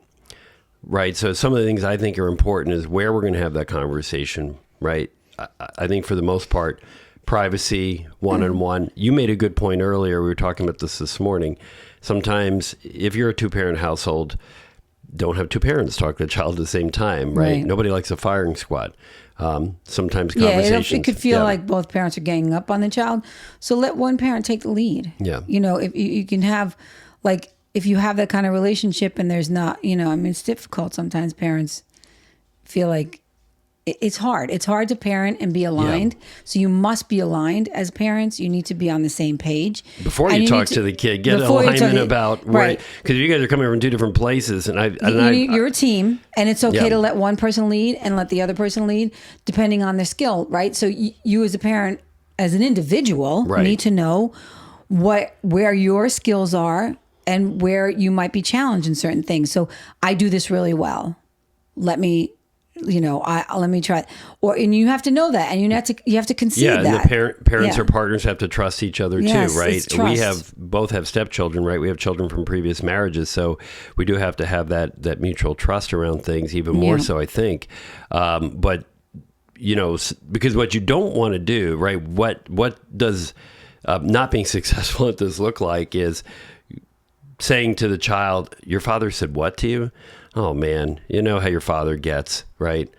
Speaker 1: Right. So some of the things I think are important is where we're going to have that conversation. Right. I think for the most part, privacy, one-on-one. You made a good point earlier. We were talking about this morning. Sometimes if you're a 2-parent household, don't have 2 parents talk to the child at the same time. Right. Nobody likes a firing squad. Sometimes conversations.
Speaker 2: It could feel like both parents are ganging up on the child. So let one parent take the lead.
Speaker 1: Yeah.
Speaker 2: If you can have, like, if you have that kind of relationship and there's not, it's difficult. Sometimes parents feel like it's hard. It's hard to parent and be aligned. Yeah. So you must be aligned as parents. You need to be on the same page.
Speaker 1: Before you talk to the kid, get alignment about, right. Because you guys are coming from 2 different places. And
Speaker 2: you're a team, and it's okay to let one person lead and let the other person lead, depending on their skill, right? So you as a parent, as an individual, need to know where your skills are and where you might be challenged in certain things. So I do this really well. Let me try. And you have to know that, and you have to concede that.
Speaker 1: Yeah, and the parents or partners have to trust each other too, right?
Speaker 2: It's trust.
Speaker 1: We both have stepchildren, right? We have children from previous marriages, so we do have to have that mutual trust around things, even more so, I think. But because what you don't want to do, right? What does not being successful at this look like is saying to the child, your father said what to you? oh man, you know how your father gets, right?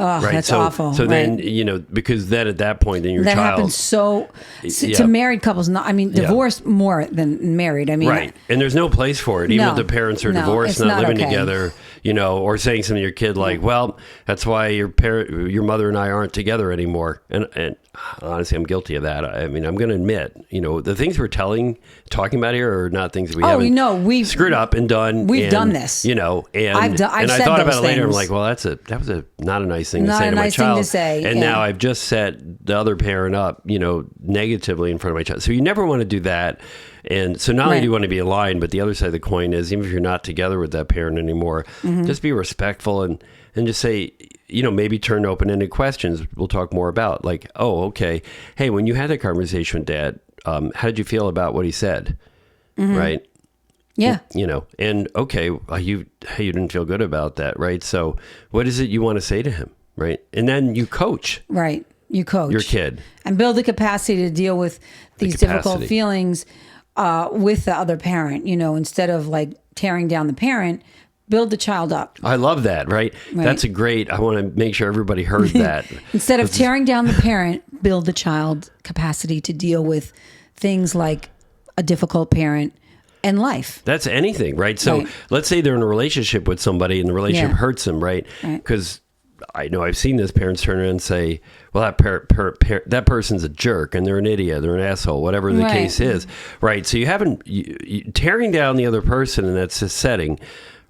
Speaker 2: Oh,
Speaker 1: Right.
Speaker 2: that's awful.
Speaker 1: So then,
Speaker 2: right.
Speaker 1: because then at that point, then your
Speaker 2: That
Speaker 1: child.
Speaker 2: happens
Speaker 1: Yeah.
Speaker 2: to married couples. Not, I mean, divorced more than married. I mean,
Speaker 1: Right. And there's no place for it. Even
Speaker 2: No.
Speaker 1: if the parents are
Speaker 2: No,
Speaker 1: divorced,
Speaker 2: it's
Speaker 1: not living
Speaker 2: okay.
Speaker 1: together, or saying something to your kid like, well, that's why your mother and I aren't together anymore. And honestly, I'm guilty of that. I mean, I'm going to admit, the things we're talking about here are not things we haven't
Speaker 2: we've
Speaker 1: screwed up and done.
Speaker 2: We've done this.
Speaker 1: And
Speaker 2: I've
Speaker 1: I
Speaker 2: said
Speaker 1: thought
Speaker 2: those
Speaker 1: about it later. I'm
Speaker 2: things.
Speaker 1: like, well, that was not a nice thing to
Speaker 2: Not
Speaker 1: say
Speaker 2: a
Speaker 1: to my
Speaker 2: nice thing
Speaker 1: child.
Speaker 2: to say,
Speaker 1: And
Speaker 2: yeah.
Speaker 1: now I've just set the other parent up, negatively in front of my child. So you never want to do that. And so not only
Speaker 2: Right.
Speaker 1: do you want to be aligned, but the other side of the coin is even if you're not together with that parent anymore, just be respectful and just say, maybe turn open-ended questions. We'll talk more about like, oh, okay. Hey, when you had that conversation with Dad, how did you feel about what he said? Right.
Speaker 2: Yeah.
Speaker 1: And okay, you didn't feel good about that. Right. So what is it you want to say to him? Right. And then you coach.
Speaker 2: Right. You coach
Speaker 1: your kid
Speaker 2: and build the capacity to deal with these difficult feelings with the other parent, instead of like tearing down the parent, build the child up.
Speaker 1: I love that. Right. That's a great, I want to make sure everybody heard that.
Speaker 2: Instead of tearing down the parent, build the child capacity to deal with things like a difficult parent and life.
Speaker 1: That's anything, right? So let's say they're in a relationship with somebody and the relationship hurts them, right? Because I know I've seen this, parents turn around and say, well, that person's a jerk and they're an idiot, they're an asshole, whatever the case is, right? So you tearing down the other person in that setting,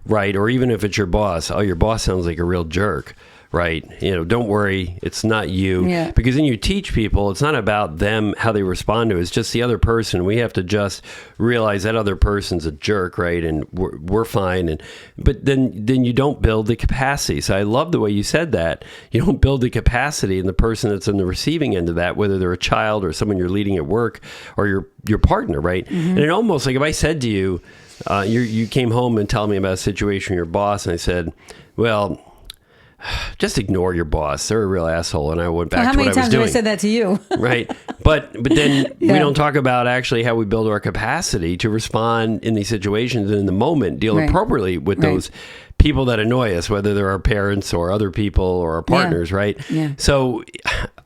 Speaker 1: right? Or even if it's your boss, oh, your boss sounds like a real jerk. Right. Don't worry. It's not you.
Speaker 2: Yeah.
Speaker 1: Because then you teach people, it's not about them, how they respond to it. It's just the other person. We have to just realize that other person's a jerk, right? And we're fine. But then you don't build the capacity. So I love the way you said that. You don't build the capacity in the person that's on the receiving end of that, whether they're a child or someone you're leading at work or your partner, right? Mm-hmm. And it almost like if I said to you, you came home and tell me about a situation with your boss, and I said, well, just ignore your boss. They're a real asshole. And I went back to what I was doing.
Speaker 2: How many times have I said that to you?
Speaker 1: Right. But then we don't talk about actually how we build our capacity to respond in these situations and in the moment, deal appropriately with those people that annoy us, whether they're our parents or other people or our partners, right?
Speaker 2: Yeah.
Speaker 1: So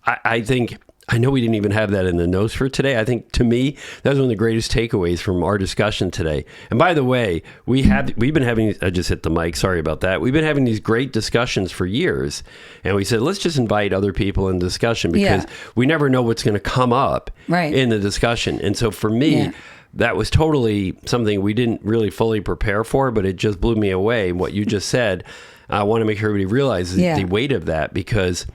Speaker 1: I think... I know we didn't even have that in the notes for today. I think to me, that was one of the greatest takeaways from our discussion today. And by the way, we've been having, I just hit the mic, sorry about that. We've been having these great discussions for years. And we said, let's just invite other people in the discussion because we never know what's going to come up in the discussion. And so for me, that was totally something we didn't really fully prepare for, but it just blew me away. What you just said, I want to make sure everybody realizes the weight of that, because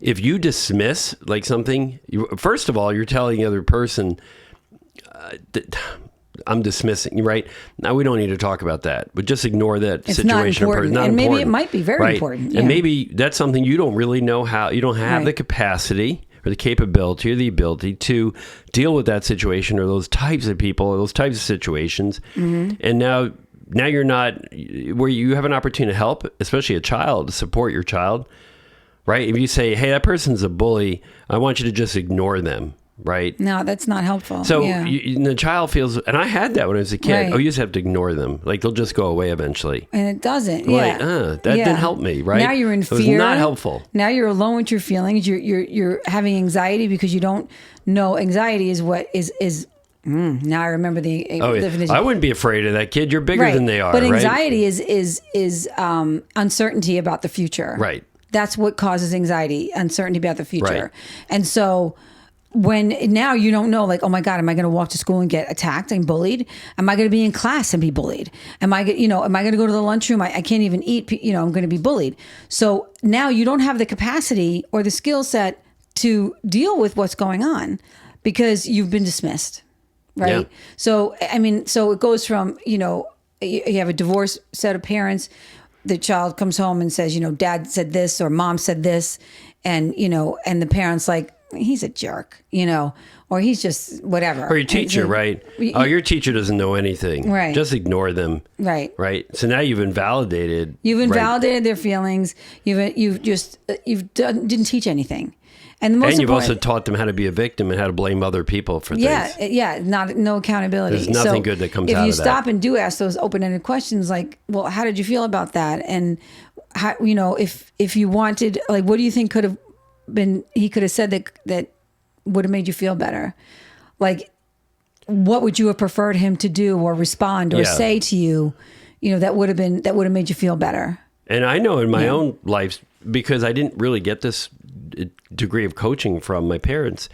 Speaker 1: if you dismiss like something, first of all, you're telling the other person, I'm dismissing, right? Now we don't need to talk about that, but just ignore that
Speaker 2: it's
Speaker 1: situation.
Speaker 2: Not important. And maybe it might be very important.
Speaker 1: And maybe that's something you don't really know how, you don't have the capacity or the capability or the ability to deal with that situation or those types of people or those types of situations. Mm-hmm. And now you're not, where you have an opportunity to help, especially a child, to support your child. Right? If you say, hey, that person's a bully, I want you to just ignore them. Right?
Speaker 2: No, that's not helpful.
Speaker 1: So the child feels, and I had that when I was a kid. Oh, you just have to ignore them. Like they'll just go away eventually.
Speaker 2: And it doesn't.
Speaker 1: Like, that didn't help me. Right?
Speaker 2: Now you're in fear.
Speaker 1: It was not helpful.
Speaker 2: Now you're alone with your feelings. You're having anxiety because you don't know. Anxiety is what is. Now I remember the definition.
Speaker 1: I wouldn't be afraid of that kid. You're bigger than they are.
Speaker 2: But anxiety is uncertainty about the future.
Speaker 1: Right.
Speaker 2: That's what causes anxiety, uncertainty about the future.
Speaker 1: Right.
Speaker 2: And so when now you don't know, like, oh my God, am I going to walk to school and get attacked and bullied? Am I going to be in class and be bullied? Am I going to go to the lunchroom? I can't even eat, I'm going to be bullied. So now you don't have the capacity or the skill set to deal with what's going on because you've been dismissed. Right.
Speaker 1: Yeah.
Speaker 2: So, so it goes from, you have a divorced set of parents. The child comes home and says, dad said this or mom said this. And, and the parent's like, he's a jerk, or he's just whatever.
Speaker 1: Or your teacher, right? Your teacher doesn't know anything.
Speaker 2: Right.
Speaker 1: Just ignore them.
Speaker 2: Right.
Speaker 1: Right. So now you've invalidated.
Speaker 2: You've invalidated their feelings. Didn't teach anything. And the most
Speaker 1: And you've
Speaker 2: important,
Speaker 1: also taught them how to be a victim and how to blame other people for
Speaker 2: yeah,
Speaker 1: things.
Speaker 2: no accountability.
Speaker 1: There's nothing good that comes out of that.
Speaker 2: If you stop and do ask those open-ended questions, like, well, how did you feel about that? And how, if you wanted, like, what do you think could have been? He could have said that would have made you feel better. Like, what would you have preferred him to do or respond or say to you? That would have made you feel better.
Speaker 1: And I know in my own life, because I didn't really get this degree of coaching from my parents,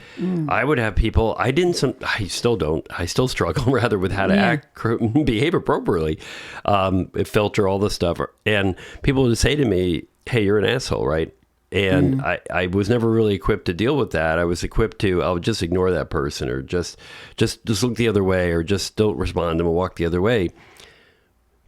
Speaker 1: I would have people, I still don't, I still struggle rather with how to behave appropriately, filter all this stuff. And people would say to me, hey, you're an asshole, right? And I was never really equipped to deal with that. I was equipped to, I'll just ignore that person, or just look the other way, or just don't respond and walk the other way.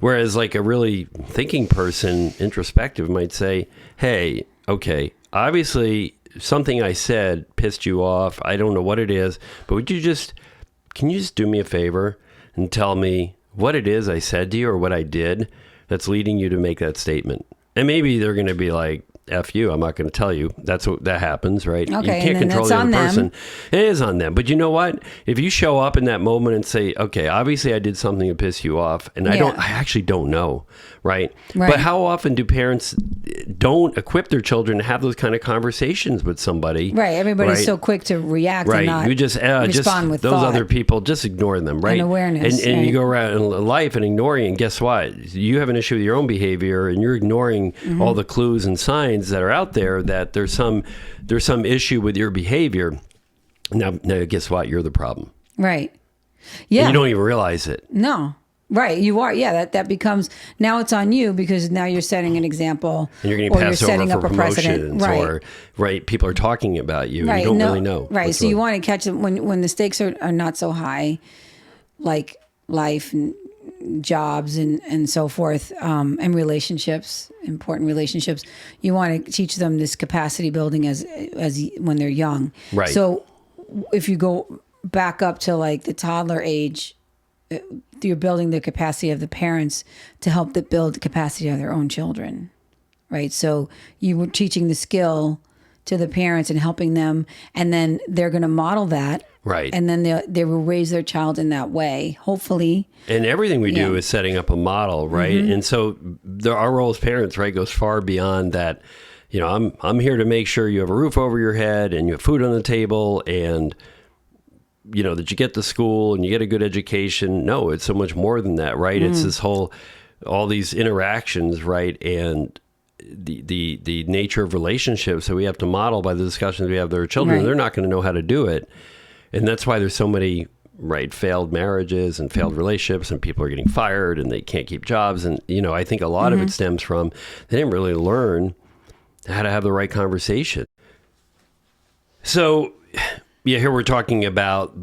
Speaker 1: Whereas like a really thinking person, introspective, might say, hey, okay, obviously something I said pissed you off. I don't know what it is, but can you just do me a favor and tell me what it is I said to you or what I did that's leading you to make that statement? And maybe they're going to be like, F you, I'm not going to tell you. That's what that happens, right?
Speaker 2: Okay,
Speaker 1: you can't control the other person. It is on them. But you know what? If you show up in that moment and say, okay, obviously I did something to piss you off, and I actually don't know, right? But how often do parents don't equip their children to have those kind of conversations with somebody?
Speaker 2: Right. Everybody's so quick to react and not
Speaker 1: you just
Speaker 2: respond with
Speaker 1: those
Speaker 2: thought.
Speaker 1: Other people, just ignore them, right?
Speaker 2: And awareness.
Speaker 1: And you go around in life and ignoring, and guess what? You have an issue with your own behavior, and you're ignoring all the clues and signs that are out there that there's some issue with your behavior. Now guess what? You're the problem.
Speaker 2: Right. Yeah.
Speaker 1: And you don't even realize it.
Speaker 2: No. Right. You are. Yeah. That becomes, now it's on you, because now you're setting an example.
Speaker 1: And you're getting passed over
Speaker 2: setting
Speaker 1: for
Speaker 2: up a precedent.
Speaker 1: promotions, or people are talking about you. And you don't really know.
Speaker 2: Right. So you want to catch them when the stakes are not so high, like life and jobs and so forth, and relationships, important relationships. You want to teach them this capacity building as when they're young.
Speaker 1: Right.
Speaker 2: So if you go back up to like the toddler age, you're building the capacity of the parents to help build the capacity of their own children, right? So you were teaching the skill to the parents and helping them, and then they're going to model that.
Speaker 1: Right.
Speaker 2: And then they will raise their child in that way, hopefully.
Speaker 1: And everything we do is setting up a model, right? And so our role as parents, right, goes far beyond that. I'm here to make sure you have a roof over your head and you have food on the table, and that you get to school and you get a good education. No, it's so much more than that, right? It's this all these interactions, right? And the nature of relationships that we have to model by the discussions we have with our children. Right. They're not going to know how to do it. And that's why there's so many, failed marriages and failed relationships, and people are getting fired and they can't keep jobs. And, I think a lot of it stems from they didn't really learn how to have the right conversation. So, here we're talking about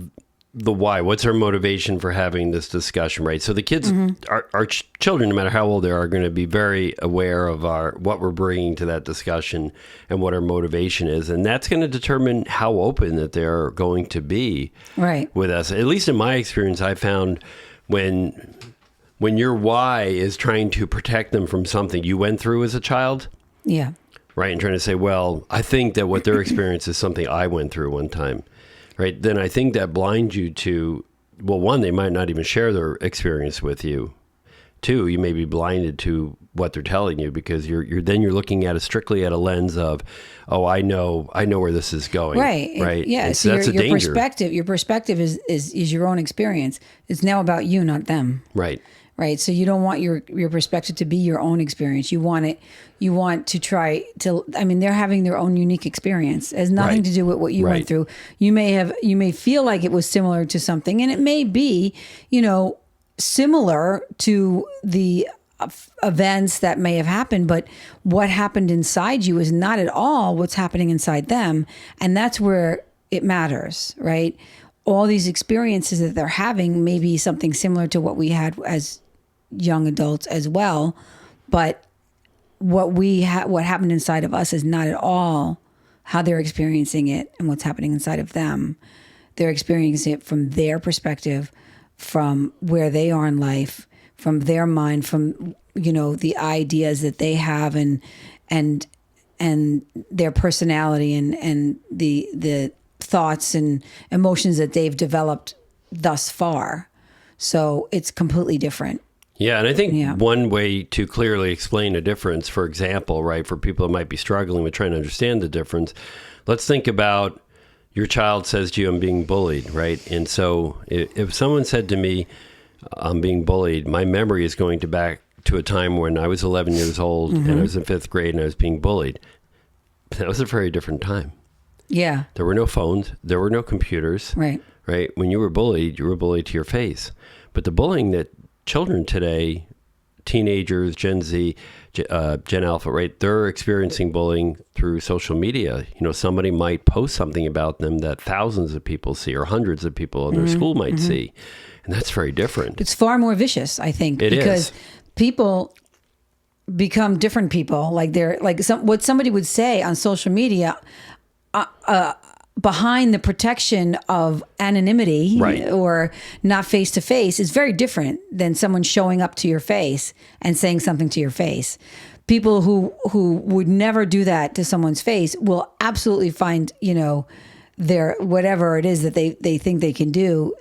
Speaker 1: the why. What's our motivation for having this discussion, right? So the kids, our children, no matter how old they are going to be very aware of what we're bringing to that discussion and what our motivation is. And that's going to determine how open that they're going to be with us. At least in my experience, I found when your why is trying to protect them from something you went through as a child. Yeah. Right. And trying to say, well, I think that what their experience is something I went through one time. Right. Then I think that blinds you to, well, one, they might not even share their experience with you. Two, you may be blinded to what they're telling you, because you're looking at it strictly at a lens of, oh, I know where this is going. Right. Right.
Speaker 2: Yeah. So that's your perspective. Your perspective is your own experience. It's now about you, not them.
Speaker 1: Right.
Speaker 2: Right. So you don't want your perspective to be your own experience. You want to try to, they're having their own unique experience. It has nothing to do with what you went through. You may feel like it was similar to something, and it may be, similar to the events that may have happened, but what happened inside you is not at all what's happening inside them. And that's where it matters, right? All these experiences that they're having may be something similar to what we had as young adults as well, but what happened inside of us is not at all how they're experiencing it and what's happening inside of them. They're experiencing it from their perspective, from where they are in life, from their mind, from the ideas that they have, and and their personality and the thoughts and emotions that they've developed thus far. So it's completely different.
Speaker 1: Yeah, and I think one way to clearly explain a difference, for example, right, for people that might be struggling with trying to understand the difference, let's think about your child says to you, I'm being bullied, right? And so if someone said to me, I'm being bullied, my memory is going back to a time when I was 11 years old and I was in 5th grade and I was being bullied. That was a very different time.
Speaker 2: Yeah.
Speaker 1: There were no phones. There were no computers.
Speaker 2: Right.
Speaker 1: Right. When you were bullied to your face. But the bullying that children today, teenagers, Gen Z, Gen Alpha, right, they're experiencing bullying through social media. You know, somebody might post something about them that thousands of people see or hundreds of people in their school might see. And that's very different.
Speaker 2: It's far more vicious, I think, because people become different people. Like they're like what somebody would say on social media behind the protection of anonymity or not face to face is very different than someone showing up to your face and saying something to your face. People who would never do that to someone's face will absolutely find, their whatever it is that they think they can do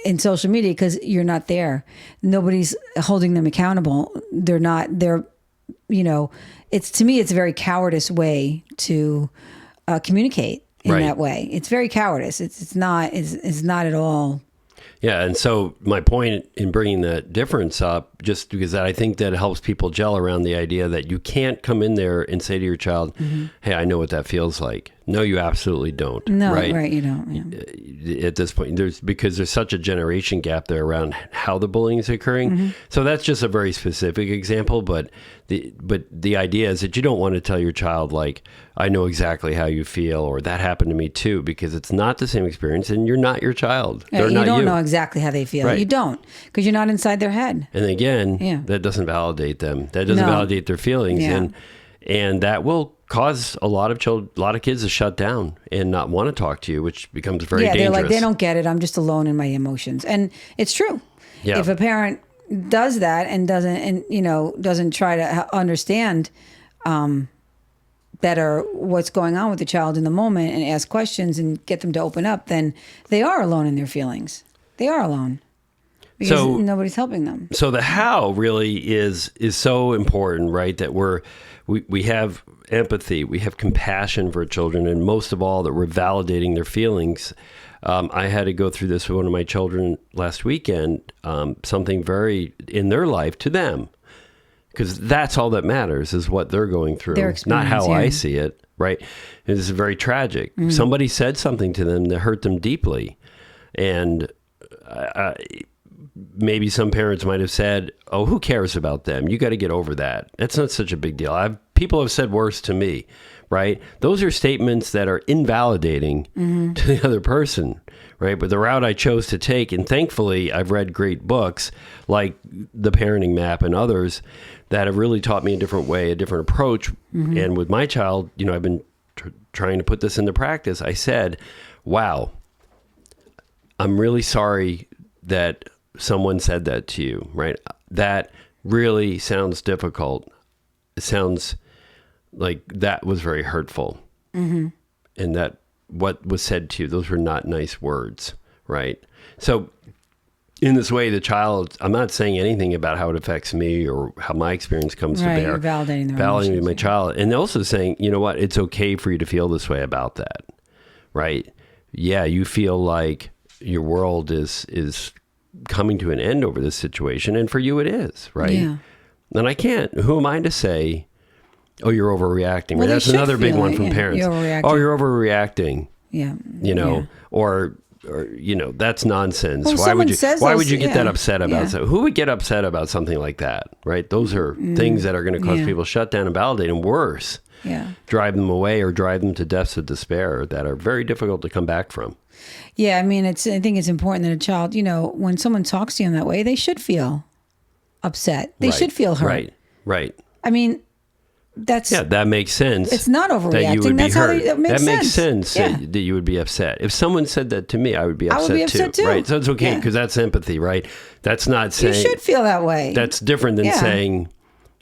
Speaker 2: in social media because you're not there. Nobody's holding them accountable. It's, to me, it's a very cowardice way to communicate in that way. It's very cowardice. It's not at all.
Speaker 1: Yeah. And so my point in bringing that difference up, just because I think that helps people gel around the idea that you can't come in there and say to your child, hey, I know what that feels like. No, you absolutely don't.
Speaker 2: No, right, you don't. Yeah.
Speaker 1: At this point, because there's such a generation gap there around how the bullying is occurring. So that's just a very specific example, but the idea is that you don't want to tell your child, like, I know exactly how you feel, or that happened to me too, because it's not the same experience and you're not your child.
Speaker 2: Yeah,
Speaker 1: They're not you.
Speaker 2: You don't know exactly how they feel.
Speaker 1: Right.
Speaker 2: You don't, because you're not inside their head.
Speaker 1: And again, that doesn't validate them. That doesn't validate their feelings.
Speaker 2: Yeah.
Speaker 1: And that will cause a lot of kids to shut down and not want to talk to you, which becomes very dangerous.
Speaker 2: They're like, they don't get it. I'm just alone in my emotions. And it's true. Yeah. If a parent does that and doesn't try to understand better what's going on with the child in the moment and ask questions and get them to open up, then they are alone in their feelings. They are alone. Because nobody's helping them.
Speaker 1: So the how really is so important, right? That we have empathy, we have compassion for children, and most of all, that we're validating their feelings. I had to go through this with one of my children last weekend, something very in their life to them, because that's all that matters is what they're going through, not how I see it, right? This is very tragic. Somebody said something to them that hurt them deeply, and maybe some parents might have said, oh, who cares about them? You got to get over that. That's not such a big deal. People have said worse to me, right? Those are statements that are invalidating to the other person, right? But the route I chose to take, and thankfully I've read great books like The Parenting Map and others that have really taught me a different way, a different approach. And with my child, I've been trying to put this into practice. I said, wow, I'm really sorry that someone said that to you, right? That really sounds difficult. It sounds like that was very hurtful. And that what was said to you, those were not nice words, right? So in this way, the child, I'm not saying anything about how it affects me or how my experience comes to bear.
Speaker 2: You're validating
Speaker 1: my child. And also saying, you know what, it's okay for you to feel this way about that, right? Yeah, you feel like your world is coming to an end over this situation, and for you it is, right? Yeah. And I can't. Who am I to say, "Oh, you're overreacting"?
Speaker 2: Well,
Speaker 1: that's another big one from parents. You're overreacting.
Speaker 2: Yeah.
Speaker 1: Or that's nonsense. Well, why would you get that upset about something? Who would get upset about something like that, right? Those are things that are going to cause people to shut down and validate, and worse, drive them away or drive them to depths of despair that are very difficult to come back from.
Speaker 2: Yeah, I mean, I think it's important that a child, when someone talks to you in that way, they should feel upset. They should feel hurt.
Speaker 1: Right.
Speaker 2: I mean,
Speaker 1: that makes sense.
Speaker 2: It's not overreacting.
Speaker 1: That you would be hurt.
Speaker 2: That makes
Speaker 1: sense that you would be upset. If someone said that to me, I would be upset too. Right. So it's okay because that's empathy, right? That's not saying
Speaker 2: you should feel that way.
Speaker 1: That's different than saying,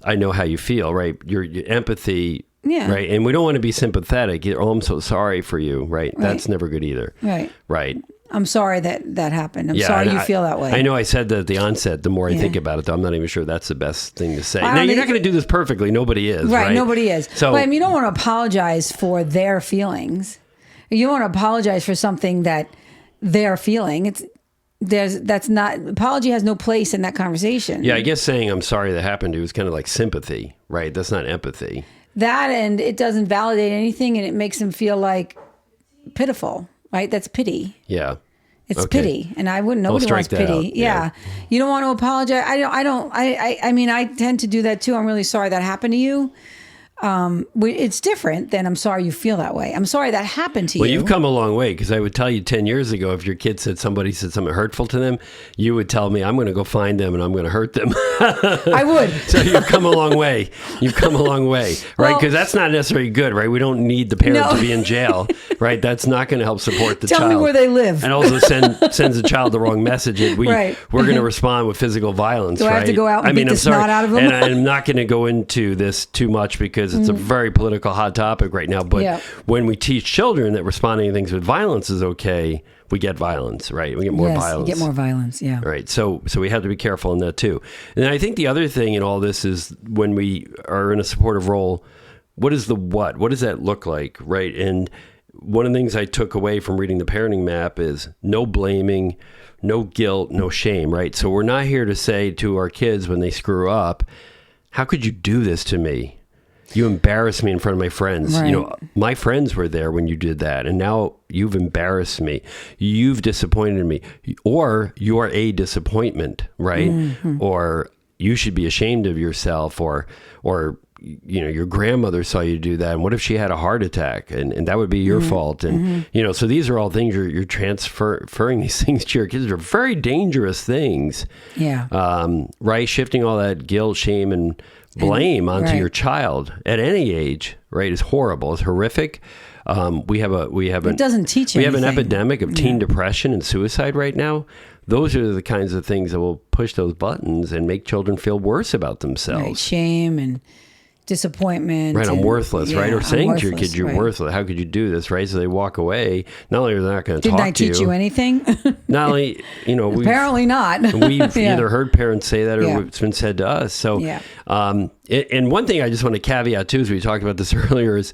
Speaker 1: I know how you feel, right? Your empathy
Speaker 2: Yeah.
Speaker 1: Right. And we don't want to be sympathetic. Oh, I'm so sorry for you. Right. That's never good either.
Speaker 2: Right.
Speaker 1: Right.
Speaker 2: I'm sorry that happened. I'm sorry you feel that way.
Speaker 1: I know I said that at the onset. The more I think about it, though, I'm not even sure that's the best thing to say.
Speaker 2: Well,
Speaker 1: now, you're not going to do this perfectly. Nobody is. Right.
Speaker 2: Nobody is.
Speaker 1: So,
Speaker 2: but I mean, you don't want to apologize for their feelings. You don't want to apologize for something that they're feeling. Apology has no place in that conversation.
Speaker 1: Yeah, I guess saying I'm sorry that happened to you is kind of like sympathy, right? That's not empathy.
Speaker 2: That, and it doesn't validate anything, and it makes them feel like pitiful, right? That's pity.
Speaker 1: Yeah.
Speaker 2: It's pity, and I wouldn't know what wants pity. Yeah. You don't want to apologize. I mean, I tend to do that too. I'm really sorry that happened to you. It's different than I'm sorry you feel that way. I'm sorry that happened to you.
Speaker 1: Well, you've come a long way, because I would tell you 10 years ago, if your kid somebody said something hurtful to them, you would tell me, I'm going to go find them and I'm going to hurt them.
Speaker 2: I would.
Speaker 1: So you've come a long way. You've come a long way, right? Because that's not necessarily good, right? We don't need the parent to be in jail, right? That's not going to help support the child.
Speaker 2: Tell me where they live.
Speaker 1: And also sends the child the wrong message. We're going to respond with physical violence,
Speaker 2: Do I have to go out and beat the snot out of them?
Speaker 1: And I'm not going to go into this too much because it's a very political hot topic right now. But when we teach children that responding to things with violence is okay, we get violence, right? We get more violence.
Speaker 2: You get more violence, yeah.
Speaker 1: Right. So we have to be careful in that too. And I think the other thing in all this is when we are in a supportive role, what is the what? What does that look like, right? And one of the things I took away from reading the parenting map is no blaming, no guilt, no shame, right? So we're not here to say to our kids when they screw up, how could you do this to me? You embarrassed me in front of my friends.
Speaker 2: Right.
Speaker 1: You know, my friends were there when you did that, and now you've embarrassed me. You've disappointed me, or you're a disappointment, right? Mm-hmm. Or you should be ashamed of yourself, or you know, your grandmother saw you do that, and what if she had a heart attack, and that would be your fault? And you know, so these are all things you're transferring these things to your kids. They're very dangerous things.
Speaker 2: Yeah.
Speaker 1: Right. Shifting all that guilt, shame, and blame onto your child at any age, right, is horrible. It's horrific. It
Speaker 2: doesn't teach you.
Speaker 1: We have an epidemic of teen depression and suicide right now. Those are the kinds of things that will push those buttons and make children feel worse about themselves.
Speaker 2: Right. Shame and disappointment.
Speaker 1: Right, I'm worthless, right? Or saying to your kid, you're worthless. How could you do this, right? So they walk away. Not only are they not going to talk to you.
Speaker 2: Didn't I teach you anything?
Speaker 1: Not only, you know.
Speaker 2: Apparently not.
Speaker 1: We've either heard parents say that or it's been said to us. So, and one thing I just want to caveat too, as we talked about this earlier, is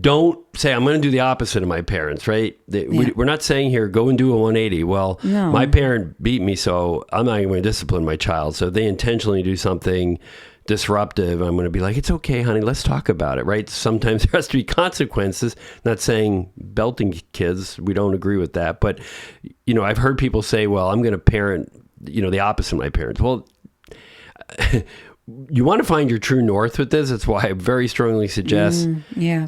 Speaker 1: don't say, I'm going to do the opposite of my parents, right? We're not saying here, go and do a 180. Well, my parent beat me, so I'm not going to discipline my child. So if they intentionally do something disruptive, I'm going to be like, it's okay, honey, let's talk about it, right? Sometimes there has to be consequences. Not saying belting kids, we don't agree with that. But, you know, I've heard people say, well, I'm going to parent, you know, the opposite of my parents. Well, you want to find your true north with this. That's why I very strongly suggest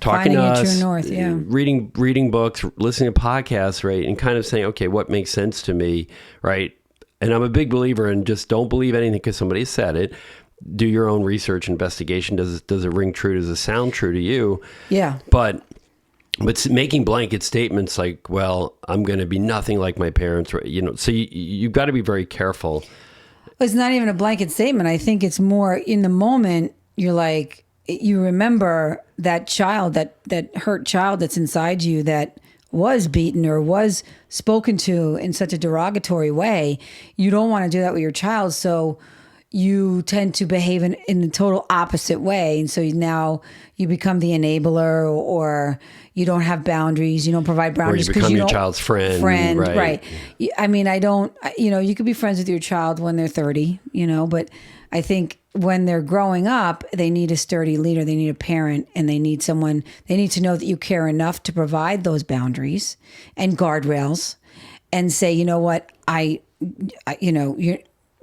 Speaker 1: talking to us, true north, reading books, listening to podcasts, right? And kind of saying, okay, what makes sense to me, right? And I'm a big believer in just don't believe anything because somebody said it. Do your own research, investigation. Does it ring true? Does it sound true to you? Yeah. But making blanket statements like, well, I'm going to be nothing like my parents, you know, so you've got to be very careful.
Speaker 2: It's not even a blanket statement. I think it's more in the moment. You're like, you remember that child, that hurt child that's inside you that was beaten or was spoken to in such a derogatory way. You don't want to do that with your child. So you tend to behave in the total opposite way. And so now you become the enabler, or you don't have boundaries. You don't provide boundaries.
Speaker 1: Or you become your child's friend.
Speaker 2: Right. I mean, you could be friends with your child when they're 30, you know, but I think when they're growing up, they need a sturdy leader. They need a parent, and they need to know that you care enough to provide those boundaries and guardrails and say, you know what,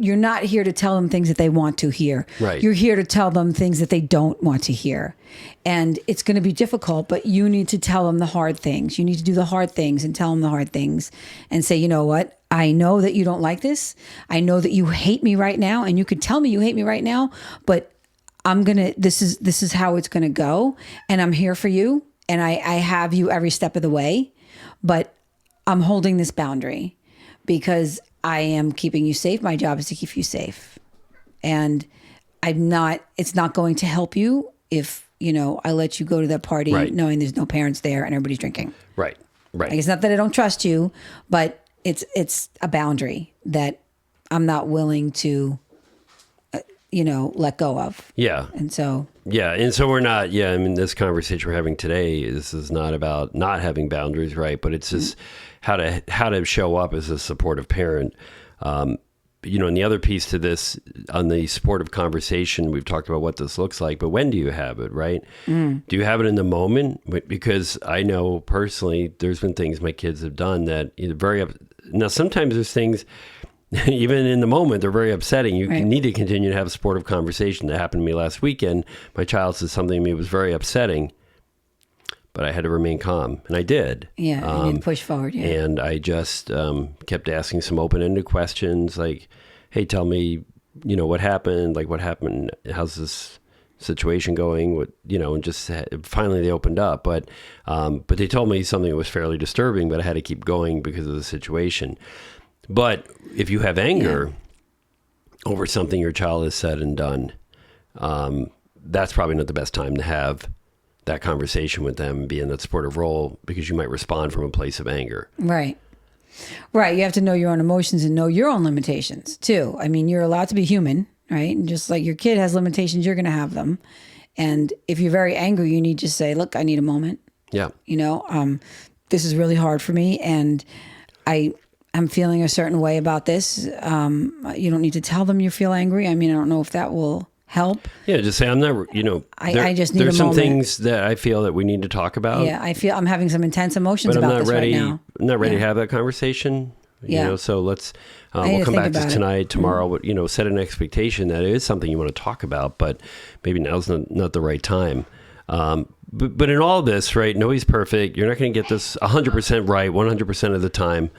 Speaker 2: you're not here to tell them things that they want to hear.
Speaker 1: Right.
Speaker 2: You're here to tell them things that they don't want to hear. And it's going to be difficult, but you need to tell them the hard things. You need to do the hard things and tell them the hard things and say, you know what? I know that you don't like this. I know that you hate me right now, and you could tell me you hate me right now, but this is how it's going to go. And I'm here for you. And I have you every step of the way, but I'm holding this boundary because I am keeping you safe. My job is to keep you safe. And it's not going to help you if I let you go to that party
Speaker 1: Right.
Speaker 2: knowing there's no parents there and everybody's drinking.
Speaker 1: Right. Right.
Speaker 2: Like, it's not that I don't trust you, but it's a boundary that I'm not willing to, let go of.
Speaker 1: Yeah.
Speaker 2: And so,
Speaker 1: Yeah. And so we're not, I mean, this conversation we're having today, this is not about not having boundaries, right? But it's just how to show up as a supportive parent. And the other piece to this on the supportive conversation, we've talked about what this looks like, but when do you have it, right? Do you have it in the moment? Because I know personally, there's been things my kids have done that now sometimes there's things, even in the moment, they're very upsetting. You
Speaker 2: Right.
Speaker 1: need to continue to have a supportive conversation. That happened to me last weekend. My child said something to me that was very upsetting, but I had to remain calm, and I did.
Speaker 2: yeah, I didn't push forward. Yeah.
Speaker 1: And I just kept asking some open-ended questions like, hey, tell me, what happened? Like, what happened? How's this situation going? And just finally they opened up. But they told me something that was fairly disturbing, but I had to keep going because of the situation. But if you have anger over something your child has said and done, that's probably not the best time to have that conversation with them and be in that supportive role, because you might respond from a place of anger.
Speaker 2: Right. Right. You have to know your own emotions and know your own limitations too. I mean, you're allowed to be human, right? And just like your kid has limitations, you're going to have them. And if you're very angry, you need to say, look, I need a moment.
Speaker 1: Yeah.
Speaker 2: This is really hard for me. And I'm feeling a certain way about this. You don't need to tell them you feel angry. I mean, I don't know if that will help.
Speaker 1: Yeah, just say, I'm not,
Speaker 2: I just need
Speaker 1: there's
Speaker 2: a
Speaker 1: some
Speaker 2: moment.
Speaker 1: things that I feel that we need to talk about.
Speaker 2: Yeah, I feel I'm having some intense emotions
Speaker 1: but I'm
Speaker 2: about
Speaker 1: not
Speaker 2: this
Speaker 1: ready.
Speaker 2: right now.
Speaker 1: I'm not ready to have that conversation. So let's,
Speaker 2: need
Speaker 1: we'll
Speaker 2: to
Speaker 1: come
Speaker 2: think
Speaker 1: back to
Speaker 2: about it.
Speaker 1: tonight, tomorrow, set an expectation that it is something you want to talk about, but maybe now's not the right time. But in all this, right, nobody's perfect. You're not going to get this 100% right 100% of the time.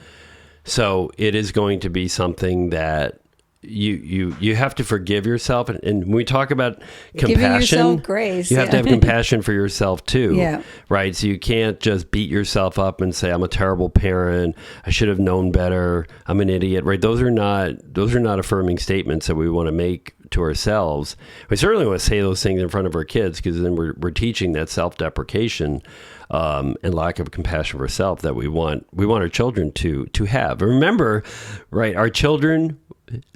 Speaker 1: So it is going to be something that you have to forgive yourself. And when we talk about compassion,
Speaker 2: Giving yourself grace,
Speaker 1: you have to have compassion for yourself too.
Speaker 2: Yeah.
Speaker 1: Right. So you can't just beat yourself up and say, I'm a terrible parent. I should have known better. I'm an idiot. Right. Those are not affirming statements that we want to make to ourselves. We certainly want to say those things in front of our kids, because then we're teaching that self-deprecation and lack of compassion for self that we want our children to have. Remember, right, our children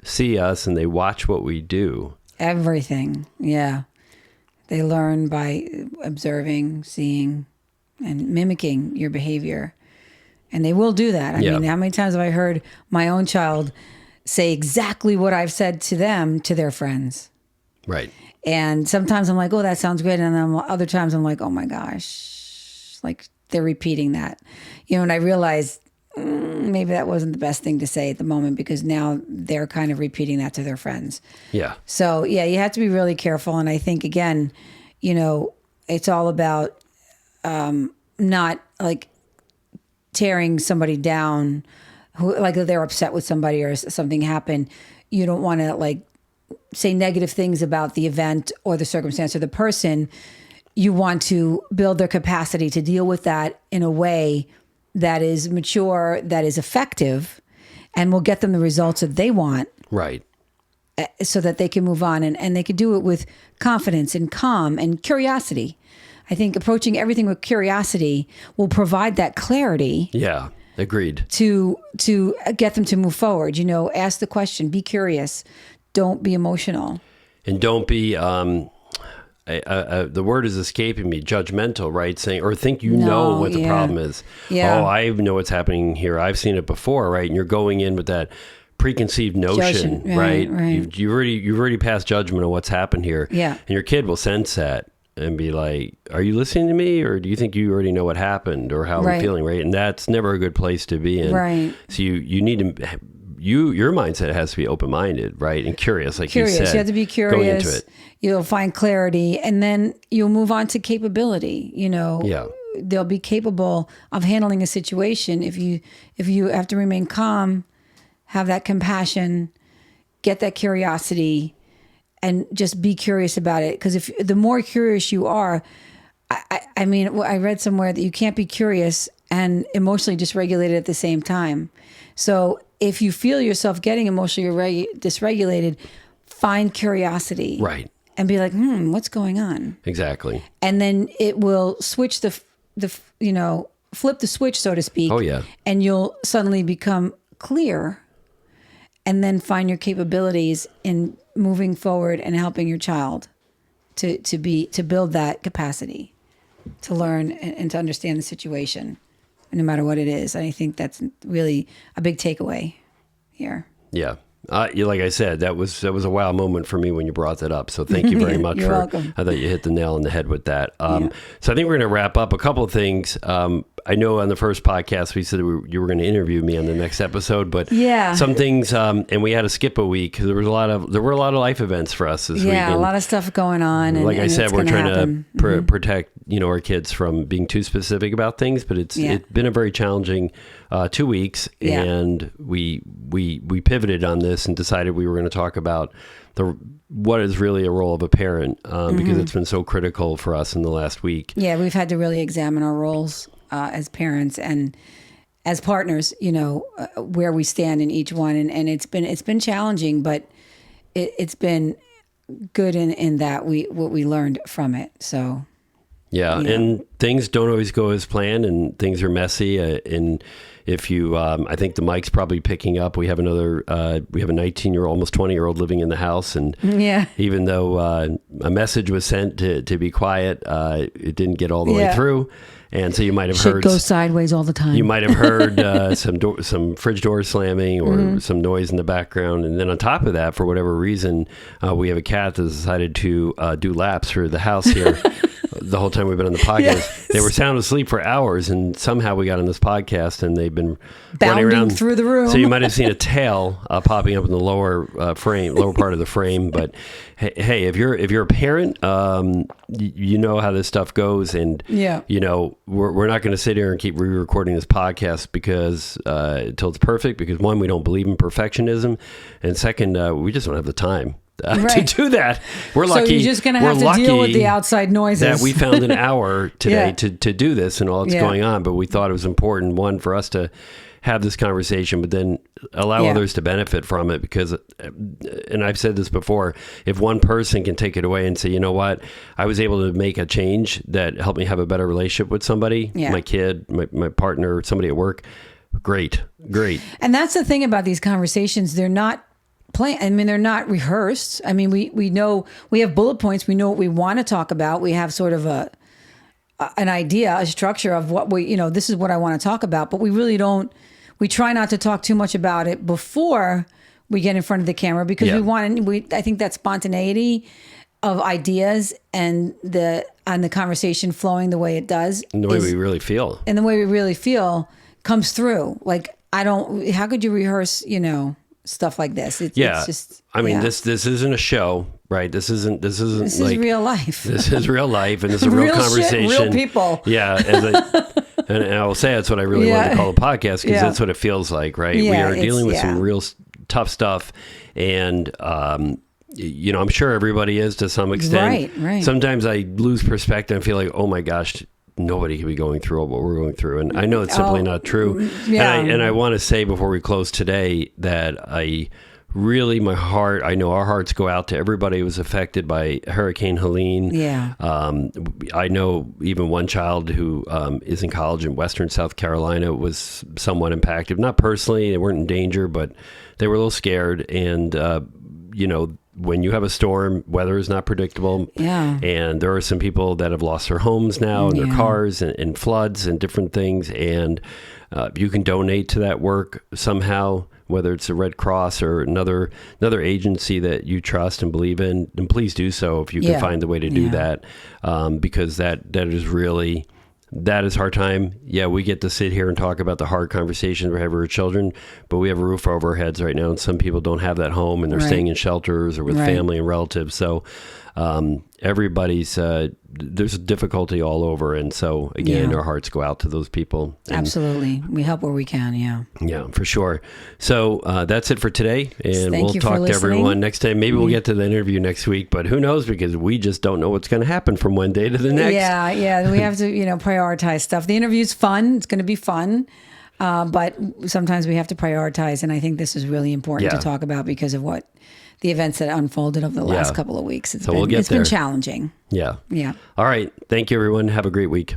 Speaker 1: see us and they watch what we do.
Speaker 2: Everything. Yeah. They learn by observing, seeing, and mimicking your behavior. And they will do that. I mean, how many times have I heard my own child say exactly what I've said to them to their friends?
Speaker 1: Right.
Speaker 2: And sometimes I'm like, oh, that sounds good. And then other times I'm like, oh my gosh, like they're repeating that. And I realize maybe that wasn't the best thing to say at the moment, because now they're kind of repeating that to their friends.
Speaker 1: Yeah.
Speaker 2: So, yeah, you have to be really careful. And I think, again, it's all about not like tearing somebody down, who, like, if they're upset with somebody or something happened. You don't want to like say negative things about the event or the circumstance or the person. You want to build their capacity to deal with that in a way that is mature, that is effective, and will get them the results that they want.
Speaker 1: Right.
Speaker 2: So that they can move on, and they can do it with confidence and calm and curiosity. I think approaching everything with curiosity will provide that clarity.
Speaker 1: Yeah. Agreed.
Speaker 2: To get them to move forward. Ask the question, be curious, don't be emotional.
Speaker 1: And don't be, the word is escaping me, judgmental, right? Saying, or think know what the problem is.
Speaker 2: Yeah.
Speaker 1: Oh, I know what's happening here. I've seen it before, right? And you're going in with that preconceived notion, right? You've already passed judgment on what's happened here.
Speaker 2: Yeah.
Speaker 1: And your kid will sense that and be like, are you listening to me? Or do you think you already know what happened or how I'm feeling, right? And that's never a good place to be in.
Speaker 2: Right.
Speaker 1: So you need to, your mindset has to be open-minded, right? And curious, like
Speaker 2: curious.
Speaker 1: you said.
Speaker 2: You have to be curious.
Speaker 1: Going into it.
Speaker 2: You'll find clarity, and then you'll move on to capability.
Speaker 1: Yeah.
Speaker 2: They'll be capable of handling a situation if you have to remain calm, have that compassion, get that curiosity, and just be curious about it. Because the more curious you are, I mean, I read somewhere that you can't be curious and emotionally dysregulated at the same time. So if you feel yourself getting emotionally dysregulated, find curiosity.
Speaker 1: Right.
Speaker 2: and be like, what's going on?
Speaker 1: Exactly.
Speaker 2: And then it will switch flip the switch, so to speak.
Speaker 1: Oh, yeah.
Speaker 2: And you'll suddenly become clear and then find your capabilities in moving forward and helping your child to build that capacity to learn and to understand the situation, no matter what it is. And I think that's really a big takeaway here.
Speaker 1: Yeah. Like I said, that was a wow moment for me when you brought that up. So thank you very much.
Speaker 2: You're welcome.
Speaker 1: I thought you hit the nail on the head with that. So I think we're going to wrap up a couple of things. I know on the first podcast we said you were going to interview me on the next episode, but some things, and we had to skip a week because there were a lot of life events for us this week.
Speaker 2: Yeah, a lot of stuff going on. And,
Speaker 1: like I said, we're trying to protect our kids from being too specific about things, but it's been a very challenging 2 weeks, and we pivoted on this and decided we were going to talk about what is really a role of a parent because it's been so critical for us in the last week. Yeah,
Speaker 2: we've had to really examine our roles as parents and as partners, where we stand in each one, and it's been challenging, but it's been good in that what we learned from it. So.
Speaker 1: Yeah, and things don't always go as planned, and things are messy. And if you, I think the mic's probably picking up. We have a 19-year-old, almost 20-year-old living in the house, and even though a message was sent to be quiet, it didn't get all the way through. And so you might have heard
Speaker 2: goes sideways all the time.
Speaker 1: You might have heard some fridge door slamming or some noise in the background. And then on top of that, for whatever reason, we have a cat that decided to do laps through the house here. The whole time we've been on the podcast, They were sound asleep for hours, and somehow we got on this podcast, and they've been
Speaker 2: bounding
Speaker 1: running around
Speaker 2: through the room.
Speaker 1: So you might have seen a tail popping up in the lower part of the frame. But hey, if you're a parent, you know how this stuff goes, and we're not going to sit here and keep re-recording this podcast because until it's perfect. Because one, we don't believe in perfectionism, and second, we just don't have the time. To do that. We're lucky.
Speaker 2: So you're just going to have to deal with the outside noises.
Speaker 1: That we found an hour today to do this and all that's going on. But we thought it was important, one, for us to have this conversation, but then allow others to benefit from it. Because, and I've said this before, if one person can take it away and say, you know what, I was able to make a change that helped me have a better relationship with somebody, my kid, my partner, somebody at work, great.
Speaker 2: And that's the thing about these conversations. They're not they're not rehearsed. I mean, we know we have bullet points. We know what we want to talk about. We have sort of an idea, a structure of what this is what I want to talk about, but we really don't, we try not to talk too much about it before we get in front of the camera because I think that spontaneity of ideas and the conversation flowing the way it does.
Speaker 1: And the way we really feel.
Speaker 2: And the way we really feel comes through. Like, how could you rehearse, stuff like this? It's just, I mean,
Speaker 1: this isn't a show, right? This is
Speaker 2: real life.
Speaker 1: This is real life, and this is a real conversation.
Speaker 2: Shit, real people.
Speaker 1: Yeah, and I will say that's what I really wanted to call a podcast because that's what it feels like, right? We are dealing with some real tough stuff, and I'm sure everybody is to some extent.
Speaker 2: Right.
Speaker 1: Sometimes I lose perspective and feel like, oh my gosh, nobody could be going through what we're going through. And I know it's simply not true. Yeah. And I want to say before we close today that I know our hearts go out to everybody who was affected by Hurricane Helene.
Speaker 2: Yeah.
Speaker 1: I know even one child who is in college in Western South Carolina was somewhat impacted. Not personally, they weren't in danger, but they were a little scared. And, when you have a storm, weather is not predictable.
Speaker 2: Yeah.
Speaker 1: And there are some people that have lost their homes now and their cars and floods and different things. And you can donate to that work somehow, whether it's the Red Cross or another agency that you trust and believe in. And please do so if you can find the way to do that, because that is really... That is our time. Yeah, we get to sit here and talk about the hard conversations we have with our children, but we have a roof over our heads right now, and some people don't have that home, and they're staying in shelters or with family and relatives. So everybody's there's difficulty all over, and so again, our hearts go out to those people. And,
Speaker 2: absolutely, we help where we can. Yeah,
Speaker 1: for sure. So that's it for today, and we'll talk to everyone next time. Maybe we'll get to the interview next week, but who knows, because we just don't know what's going to happen from one day to the next.
Speaker 2: Yeah, we have to prioritize stuff. The interview's fun. It's going to be fun. But sometimes we have to prioritize. And I think this is really important to
Speaker 1: Yeah.
Speaker 2: talk about because of what the events that unfolded over the last couple of weeks. It's
Speaker 1: So we'll get
Speaker 2: been
Speaker 1: there.
Speaker 2: challenging.
Speaker 1: Yeah.
Speaker 2: Yeah.
Speaker 1: All right. Thank you, everyone. Have a great week.